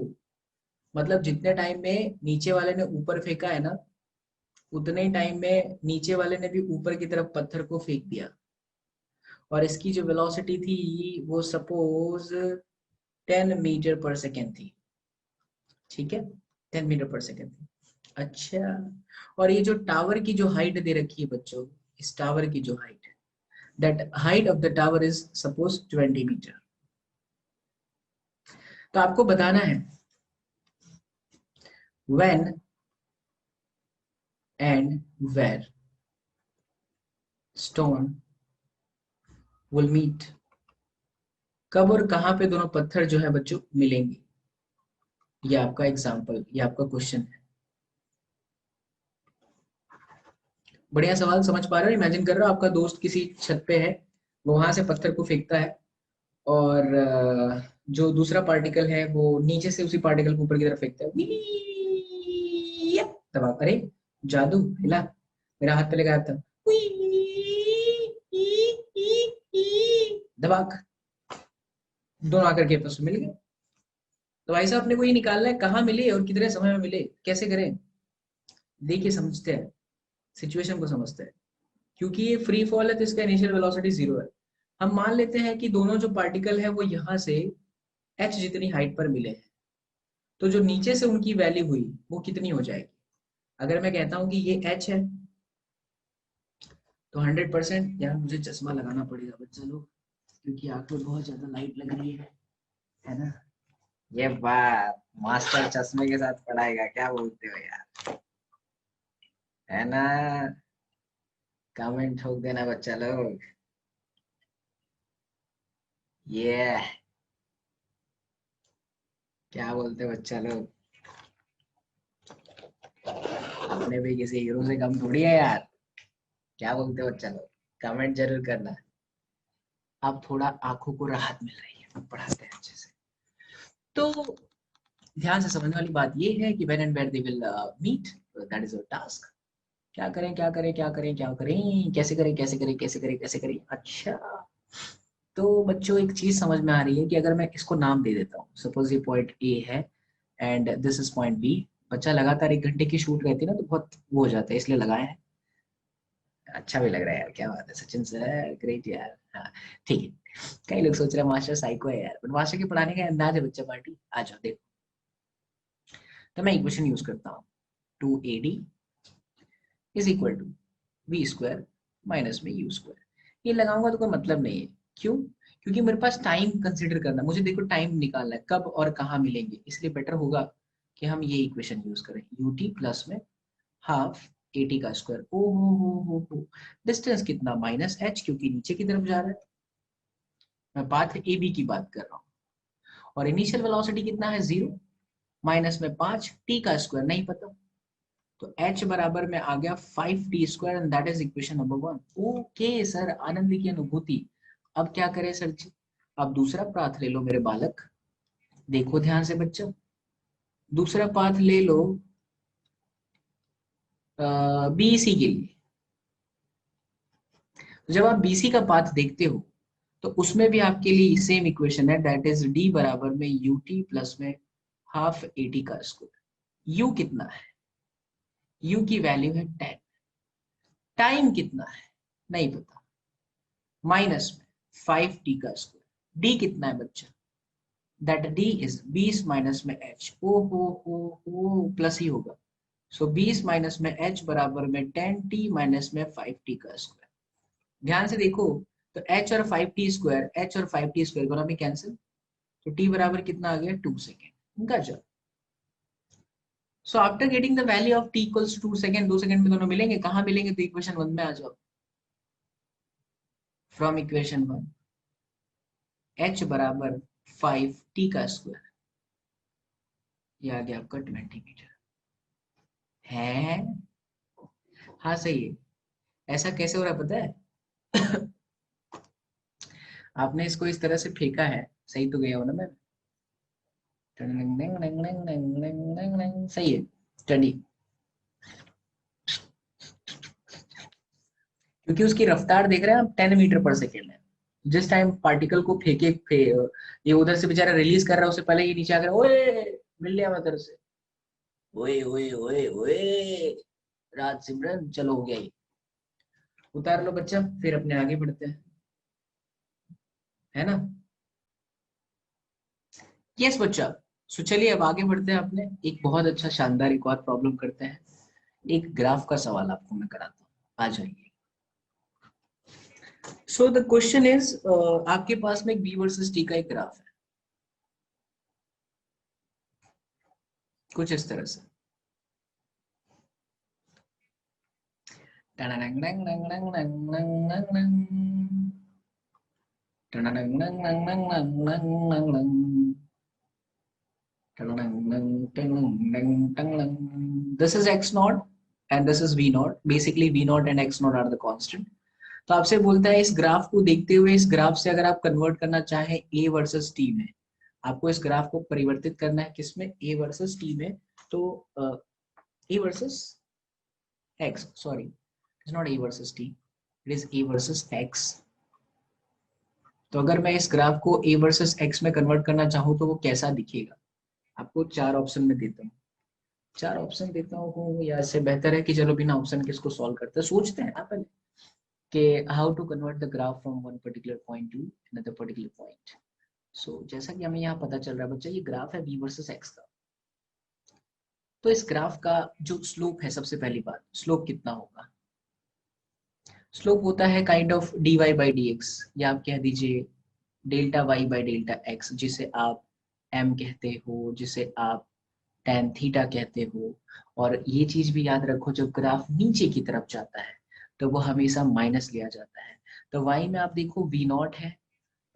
मतलब जितने टाइम में नीचे वाले ने ऊपर फेंका है ना, उतने ही टाइम में नीचे वाले ने भी ऊपर की तरफ पत्थर को फेंक दिया। और इसकी जो वेलोसिटी थी वो सपोज 10 मीटर पर सेकेंड थी। ठीक है, 10 मीटर पर सेकेंड थी। अच्छा, और ये जो टावर की जो हाइट दे रखी है बच्चों, इस टावर की जो हाइट है, that height of the tower is suppose 20 metre. तो आपको बताना है when and where stone will meet, कब और कहां पे दोनों पत्थर जो है बच्चों मिलेंगे। ये आपका एग्जाम्पल, ये आपका क्वेश्चन है। बढ़िया सवाल, समझ पा रहे हो? इमेजिन कर रहे हो आपका दोस्त किसी छत पे है, वो वहां से पत्थर को फेंकता है, और जो दूसरा पार्टिकल है वो नीचे से उसी पार्टिकल को ऊपर की तरफ फेंकता है। तब अरे जादू हिला, मेरा हाथ पहले गायब था। दबाक, दोनों आकर के आपस में मिल गए। तो भाई साहब, अपने को ये निकालना है कहाँ मिले और कितने समय में मिले, कैसे करें। देखिए, समझते हैं, सिचुएशन को समझते हैं। क्योंकि ये फ्री फॉल है तो इसका इनिशियल वेलोसिटी 0 है। हम मान लेते हैं कि दोनों जो पार्टिकल है वो यहाँ से h जितनी हाइट पर मिले हैं, तो जो नीचे से उनकी वैल्यू हुई वो कितनी हो जाएगी। अगर मैं कहता हूं कि ये h है, तो 100%, यार मुझे चश्मा लगाना पड़ेगा बच्चा लोग, क्योंकि आंख में बहुत ज्यादा लाइट लग रही है ना। ये बात मास्टर चश्मे के साथ पढ़ाएगा, क्या बोलते हो यार, है ना। कमेंट ठोक देना बच्चा लोग। ये क्या बोलते हो बच्चा लोग, अपने भी किसी हीरो से कम थोड़ी है यार। क्या बोलते हो बच्चा लोग, कमेंट जरूर करना। अब थोड़ा आंखों को राहत मिल रही है, पढ़ाते हैं अच्छे से। तो ध्यान से समझने वाली बात ये है कि when and where they will meet, that is your task. क्या करें क्या करें क्या करें क्या करें, कैसे करें कैसे करें कैसे करें कैसे करें। अच्छा, तो बच्चों एक चीज समझ में आ रही है कि अगर मैं इसको नाम दे देता हूँ, सपोज ये पॉइंट ए है and this is point B. बच्चा लगातार 1 घंटे की शूट रहती है ना, तो बहुत वो हो जाता है, इसलिए लगाए हैं। अच्छा भी लग रहा है यार, क्या बात है सचिन सर, ग्रेट यार। हाँ ठीक है। कई लोग सोच रहे हैं मास्टर साइको है यार, बट मास्टर के पढ़ाने का अंदाज है बच्चा पार्टी। आ जाओ देखो। तो मैं इक्वेशन यूज करता हूँ, 2AD is equal to b square minus में यू स्क्वायर। ये लगाऊंगा तो कोई मतलब नहीं है। क्यों? क्योंकि मेरे पास टाइम कंसिडर करना, मुझे देखो टाइम निकालना है, कब और कहाँ मिलेंगे, इसलिए बेटर होगा कि हम ये इक्वेशन यूज करें, यूटी प्लस में हाफ एटी का स्क्वायर। ओ हो। डिस्टेंस कितना, -h, क्योंकि नीचे की तरफ जा रहा है। मैं पाथ ए बी की बात कर रहा हूँ। और इनिशियल वेलोसिटी कितना है, 0, माइनस में 5 टी का स्क्वायर नहीं पता, तो h बराबर में आ गया 5t² and that is equation number 1। Okay sir, आनंद की अनुभूति। अब क्या करें सर जी? अब दूसरा पाथ ले लो मेरे बालक, देखो ध्यान से बच्चों। दूसरा पाथ ले लो बीसी के लिए। जब आप बीसी का पाथ देखते हो तो उसमें भी आपके लिए सेम इक्वेशन है, दैट इज डी बराबर में यूटी प्लस में हाफ एटी का स्क्वायर। यू कितना है? यू की वैल्यू है 10। टाइम कितना है नहीं पता, माइनस में 5t का स्क्वायर। डी कितना है बच्चा? दैट डी इज 20 माइनस में h। ओ हो प्लस ही होगा। सो 20 माइनस में h बराबर में 10t माइनस में 5t का स्क्वायर। ध्यान से देखो, तो h और 5t स्क्वायर, h और 5t स्क्वायर दोनों में कैंसिल, तो t बराबर कितना आ गया, 2 सेकेंड। इनका जब so after getting the value of t equals to 2 second, 2 second में दोनों मिलेंगे, कहां मिलेंगे, तो इक्वेशन 1 में आ जाओ। फ्रॉम इक्वेशन 1 h बराबर 5t का स्क्वायर, ये आ गया आपका 20 मीटर है। हाँ सही है। ऐसा कैसे हो रहा है पता है? आपने इसको इस तरह से फेंका है, सही तो गया हो ना मैं? सही है। स्टडी, क्योंकि उसकी रफ्तार देख रहे हैं आप, 10 मीटर पर सेकेंड है। जिस टाइम पार्टिकल को ये उधर से बेचारा रिलीज कर रहा है, उससे पहले ये नीचे आकर ओए मिल लिया मैं तरफ से। ओए ओए ओए ओए, राज सिमरन चलो हो गया ये। उतार लो बच्चा, फिर अपने आगे बढ़ते हैं, है ना। यस बच्चा। सो चलिए अब आगे बढ़ते हैं, अपने एक बहुत अच्छा शानदार एक और प्रॉब्लम करते हैं। एक ग्राफ का सवाल आपको मैं कराता हूँ, आ जाइए। सो द क्वेश्चन इज, आपके पास में एक बी वर्सेस टी का एक ग्राफ है, कुछ इस तरह से। This is x naught and this is v naught. Basically v naught and x naught are the constant. तो आपसे बोलता है इस ग्राफ को देखते हुए, इस ग्राफ से अगर आप कन्वर्ट करना चाहें a वर्सेस t में, आपको इस ग्राफ को परिवर्तित करना है किसमें, a वर्सेस t में। तो a versus x, sorry it's not a versus t, it is a versus x। तो अगर मैं इस ग्राफ को a वर्सेस x में कन्वर्ट करना चाहूँ तो वो कैसा दिखेगा? आपको 4 ऑप्शन में देता हूँ, 4 ऑप्शन देता हूँ, या इससे बेहतर है कि चलो बिना ऑप्शन के इसको सॉल्व करते हैं, सोचते हैं ना पहले कि how to convert the graph from one particular point to another particular point. So जैसा कि हमें यहाँ पता चल रहा है बच्चा, ये ग्राफ है v वर्सेस x का। तो इस ग्राफ का जो स्लोप है, सबसे पहली बात, स्लोप कितना होगा? स्लोप होता है kind of dy by d x, या आप कह दीजिए delta y by delta x, जिसे आप एम कहते हो, जिसे आप tan थीटा कहते हो। और ये चीज भी याद रखो, जब ग्राफ नीचे की तरफ जाता है तो वो हमेशा माइनस लिया जाता है। तो y में आप देखो v नॉट है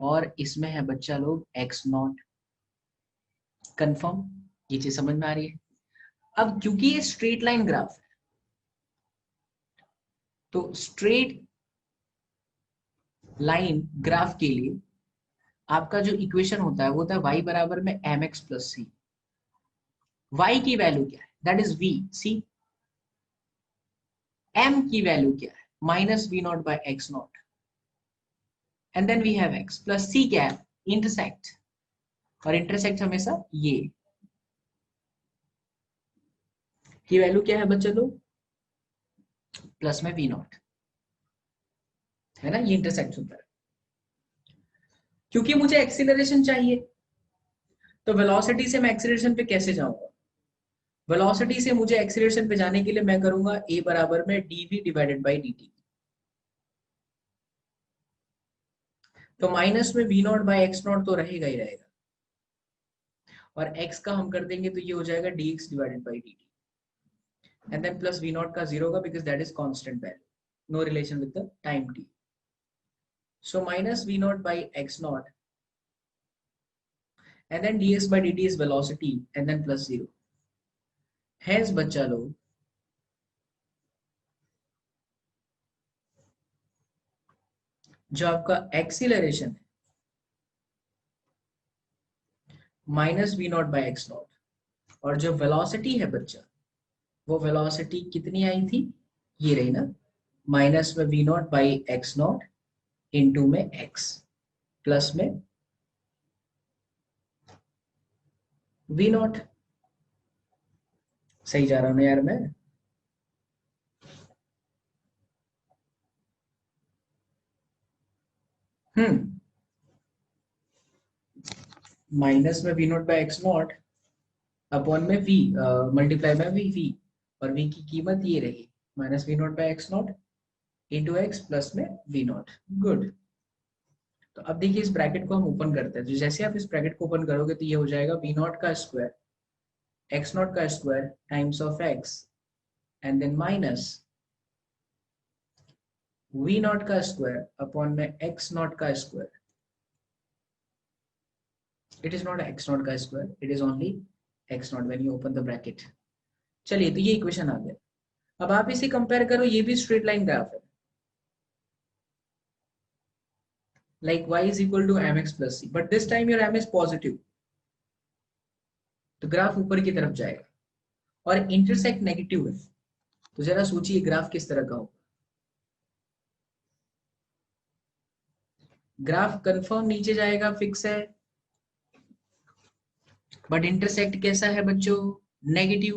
और इसमें है बच्चा लोग x नॉट। कंफर्म, ये चीज समझ में आ रही है? अब क्योंकि ये स्ट्रेट लाइन ग्राफ है, तो स्ट्रेट लाइन ग्राफ के लिए आपका जो इक्वेशन होता है वो होता है y बराबर में mx प्लस सी। y की वैल्यू क्या है? That is v c. m की वैल्यू क्या है? Minus v naught by x naught, and then we have x plus c क्या है? इंटरसेक्ट, और इंटरसेक्ट हमेशा ये की वैल्यू क्या है बच्चे लोग? प्लस में वी नॉट, है ना, ये इंटरसेक्ट होता है। क्योंकि मुझे एक्सीलरेशन चाहिए, तो वेलोसिटी से मैं एक्सीलरेशन पे कैसे जाऊंगा? वेलोसिटी से मुझे एक्सीलरेशन पे जाने के लिए मैं करूंगा a बराबर में dv डिवाइडेड बाई dt। तो माइनस में v naught by x not तो रहेगा ही रहेगा, और x का हम कर देंगे तो ये हो जाएगा dx divided by dt, and then plus v naught का जीरो का, because that is constant value, no relation with the time t। So minus v naught by x naught, and then dx by dt is velocity, and then plus zero। Hence बच्चा लोग जो आपका acceleration है minus v naught by x naught, और जो velocity है बच्चा, वो वेलोसिटी कितनी आई थी? ये रही ना, माइनस में v naught by x naught into में एक्स प्लस में वी नॉट। सही जा रहा हूं ना यार मैं? माइनस में v naught by x naught upon में वी मल्टीप्लाई बाय वी, और वी की कीमत ये रही, minus v naught by x naught into x plus में वी नॉट। गुड। तो अब देखिए इस ब्रैकेट को हम ओपन करते हैं, तो जैसे आप इस ब्रैकेट को ओपन करोगे तो ये हो जाएगा वी नॉट का स्क्वायर एक्स नॉट का square times of x, and then minus v naught का स्क्वायर अपॉन में एक्स नॉट का square. It is not x naught का square, it is only x naught when you open the bracket. चलिए, तो ये equation आ गया। अब आप इसे कंपेयर करो, ये भी स्ट्रेट लाइन ग्राफ है, like y is equal to mx plus c, but this time your m is positive, तो ग्राफ ऊपर की तरफ जाएगा, और इंटरसेक्ट नेगेटिव है, तो जरा सोचिए ग्राफ किस तरह का होगा। ग्राफ कंफर्म नीचे जाएगा, फिक्स है, बट इंटरसेक्ट कैसा है बच्चों? नेगेटिव।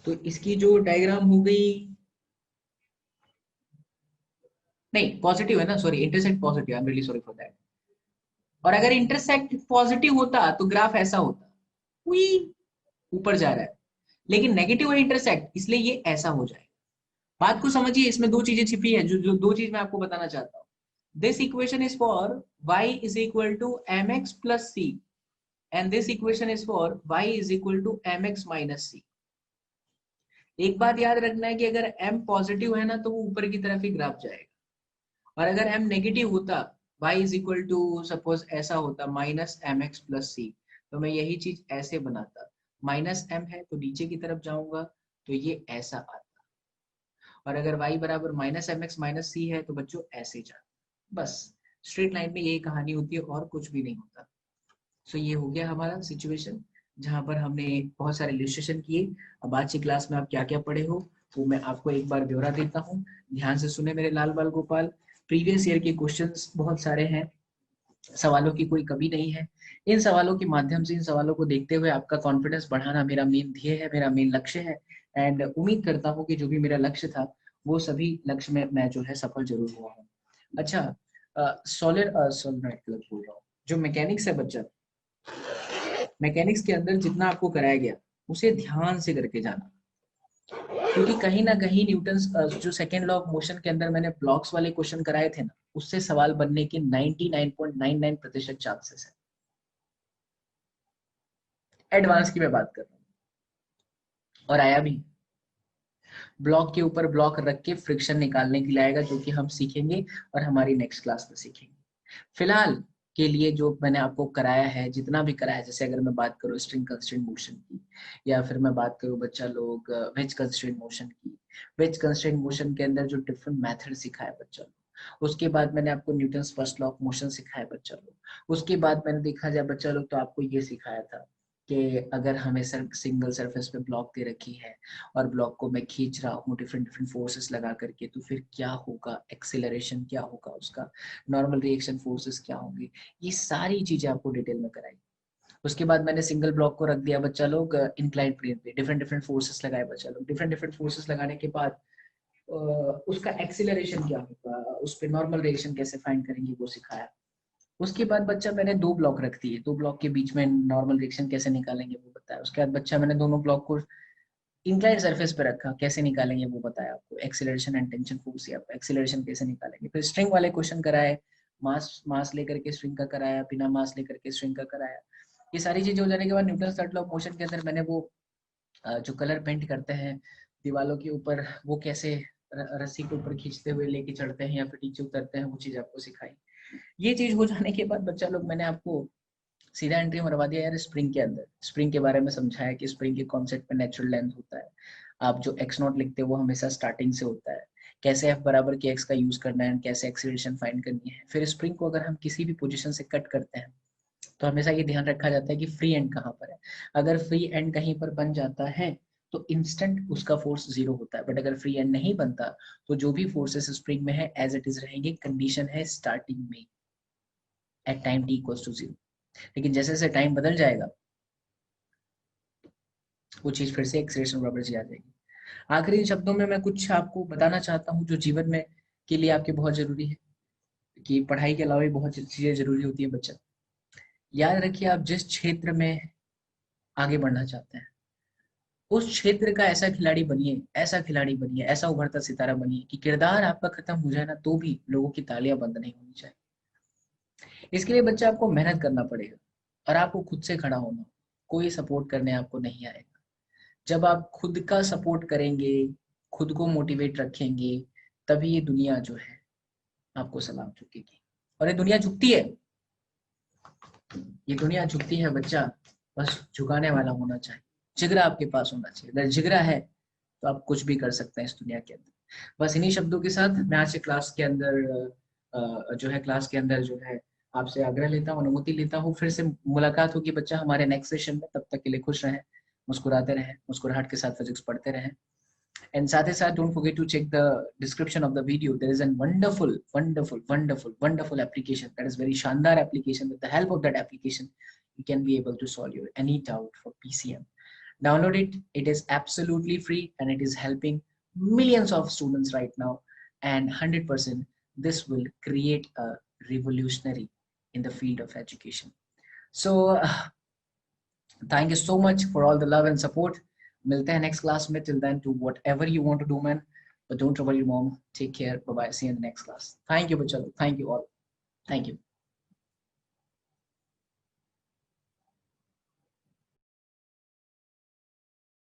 तो इसकी जो डायग्राम हो गई, नहीं पॉजिटिव है ना, sorry, intersect positive, I am really sorry for that. और अगर इंटरसेक्ट पॉजिटिव होता तो ग्राफ ऐसा होता, हुई ऊपर जा रहा है, लेकिन नेगेटिव है इंटरसेक्ट, इसलिए ये ऐसा हो जाएगा। बात को समझिए, इसमें दो चीजें छिपी है, जो दो चीज मैं आपको बताना चाहता हूँ। This equation is for y is equal to mx plus c, and this equation is for y is equal to mx minus c. एक बात याद रखना है कि अगर m पॉजिटिव है ना तो वो ऊपर की तरफ ही ग्राफ जाएगा, और अगर m नेगेटिव होता, y is equal to suppose ऐसा होता minus m x plus c, तो मैं यही चीज ऐसे बनाता, माइनस m है तो नीचे की तरफ जाऊंगा, तो ये ऐसा आता, और अगर y बराबर माइनस एम एक्स माइनस सी है तो बच्चों ऐसे जाता। बस स्ट्रेट लाइन में यही कहानी होती है, और कुछ भी नहीं होता। सो ये हो गया हमारा सिचुएशन, जहां पर हमने बहुत सारे इलस्ट्रेशन किए। अब आज की क्लास में आप क्या क्या पढ़े हो वो मैं आपको एक बार ब्यौरा देता हूँ, ध्यान से सुने मेरे लाल बाल गोपाल। प्रीवियस ईयर के क्वेश्चंस बहुत सारे हैं, सवालों की कोई कमी नहीं है। इन सवालों के माध्यम से, इन सवालों को देखते हुए आपका कॉन्फिडेंस बढ़ाना मेरा मेन ध्येय है, मेरा मेन लक्ष्य है, एंड उम्मीद करता हूँ कि जो भी मेरा लक्ष्य था वो सभी लक्ष्य में मैं जो है सफल जरूर हुआ हूँ। अच्छा, सॉलिड सॉलिड बोल रहा हूँ, जो मैकेनिक्स है बच्चा, मैकेनिक्स के अंदर जितना आपको कराया गया उसे ध्यान से करके जाना, क्योंकि कहीं ना कहीं न्यूटन जो सेकेंड लॉ ऑफ मोशन के अंदर मैंने ब्लॉक्स वाले क्वेश्चन कराए थे ना, उससे सवाल बनने के 99.99% चांसेस है। एडवांस की मैं बात कर रहा हूँ, और आया भी। ब्लॉक के ऊपर ब्लॉक रख के फ्रिक्शन निकालने के लिए आएगा, जो कि हम सीखेंगे और हमारी नेक्स्ट क्लास में सीखेंगे। फिलहाल के लिए जो मैंने आपको कराया है, जितना भी कराया है, जैसे अगर मैं बात करूँ स्ट्रिंग कंस्ट्रेंट मोशन की, या फिर मैं बात करूँ बच्चा लोग वेज कंस्ट्रेंट मोशन की, वेज कंस्ट्रेंट मोशन के अंदर जो डिफरेंट मेथड सिखाया बच्चा लोग, उसके बाद मैंने आपको Newton's first law of motion सिखाया बच्चा लोग, उसके बाद मैंने देखा जाए बच्चा लोग तो आपको ये सिखाया था कि अगर हमें सिंगल सरफेस पे ब्लॉक दे रखी है और ब्लॉक को मैं खींच रहा हूँ डिफरेंट डिफरेंट फोर्सेस लगा करके, तो फिर क्या होगा, एक्सेलरेशन क्या होगा उसका, नॉर्मल रिएक्शन फोर्सेस क्या होंगे, ये सारी चीजें आपको डिटेल में कराई। उसके बाद मैंने सिंगल ब्लॉक को रख दिया बच्चा लोग इंक्लाइंड प्लेन पे, डिफरेंट डिफरेंट फोर्सेस लगाए बच्चा लोग, डिफरेंट डिफरेंट फोर्सेस लगाने के बाद उसका एक्सेलरेशन क्या होगा, उस पर नॉर्मल रिएक्शन कैसे फाइंड करेंगे वो सिखाया। उसके बाद बच्चा मैंने दो ब्लॉक रख दिए, दो ब्लॉक के बीच में नॉर्मल रिएक्शन कैसे निकालेंगे वो बताया। उसके बाद बच्चा मैंने दोनों ब्लॉक को इंक्लाइंड सरफेस पे रखा, कैसे निकालेंगे वो बताया आपको, एक्सेलरेशन एंड टेंशन फोर्स, या एक्सेलरेशन कैसे निकालेंगे। फिर स्ट्रिंग वाले क्वेश्चन कराए, मास मास लेकर के स्ट्रिंग का कराया, बिना मास लेकर के स्ट्रिंग का कराया। ये सारी चीजें हो जाने के बाद Newton third law of motion के अंदर मैंने वो जो कलर पेंट करते हैं दीवालों के ऊपर, वो कैसे रस्सी के ऊपर खींचते हुए लेके चढ़ते हैं या फिर नीचे उतरते हैं, वो चीज आपको सिखाई। ये चीज हो जाने के बाद बच्चा लोग मैंने आपको सीधा एंट्री मरवा दिया यार स्प्रिंग के अंदर, स्प्रिंग के बारे में समझाया कि स्प्रिंग के कॉन्सेप्ट पे नेचुरल लेंथ होता है, आप जो एक्स नॉट लिखते हो वो हमेशा स्टार्टिंग से होता है, कैसे एफ बराबर के एक्स का यूज करना है, कैसे एक्सीलरेशन फाइंड करनी है। फिर स्प्रिंग को अगर हम किसी भी पोजीशन से कट करते हैं तो हमेशा ये ध्यान रखा जाता है कि फ्री एंड कहाँ पर है। अगर फ्री एंड कहीं पर बन जाता है तो इंस्टेंट उसका फोर्स जीरो होता है, बट अगर फ्री एंड नहीं बनता तो जो भी फोर्सेस स्प्रिंग में है एज इट इज रहेंगे। कंडीशन है स्टार्टिंग में at time t equals to 0, लेकिन जैसे जैसे टाइम बदल जाएगा वो चीज फिर से एक्सेलरेशन बराबर जी आ जाएगी। आखिरी शब्दों में मैं कुछ आपको बताना चाहता हूँ जो जीवन में के लिए आपके बहुत जरूरी है, कि पढ़ाई के अलावा भी बहुत चीजें जरूरी होती है बच्चा। याद रखिए, आप जिस क्षेत्र में आगे बढ़ना चाहते हैं उस क्षेत्र का ऐसा खिलाड़ी बनिए, ऐसा खिलाड़ी बनिए, ऐसा उभरता सितारा बनिए कि किरदार आपका खत्म हो जाए ना तो भी लोगों की तालियां बंद नहीं होनी चाहिए। इसके लिए बच्चा आपको मेहनत करना पड़ेगा और आपको खुद से खड़ा होना, कोई सपोर्ट करने आपको नहीं आएगा। जब आप खुद का सपोर्ट करेंगे, खुद को मोटिवेट रखेंगे, तभी ये दुनिया जो है आपको सलाम झुकेगी। और ये दुनिया झुकती है, ये दुनिया झुकती है बच्चा, बस झुकाने वाला होना चाहिए, जिगरा आपके पास होना चाहिए। अगर जिगरा है तो आप कुछ भी कर सकते हैं इस दुनिया के अंदर। बस इन्हीं शब्दों के साथ मैं आज से क्लास के अंदर जो है आपसे आग्रह लेता हूँ, अनुमति लेता हूँ। फिर से मुलाकात होगी बच्चा हमारे नेक्स्ट सेशन में, तब तक के लिए खुश रहें, मुस्कुराते रहें, मुस्कुराहट के साथ फिजिक्स पढ़ते रहें। And साथ ही साथ don't forget to check the description of the video. There is a wonderful application that is very शानदार application. With the help of that application, you can be able to solve your any doubt for PCM. Download it. It is absolutely free and it is helping millions of students right now. And 100% this will create a revolutionary in the field of education. So thank you so much for all the love and support. मिलते हैं next class में. Till then, do whatever you want to do, man. But don't trouble your mom. Take care. Bye bye. See you in the next class. Thank you, bachalo. Thank you all. Thank you.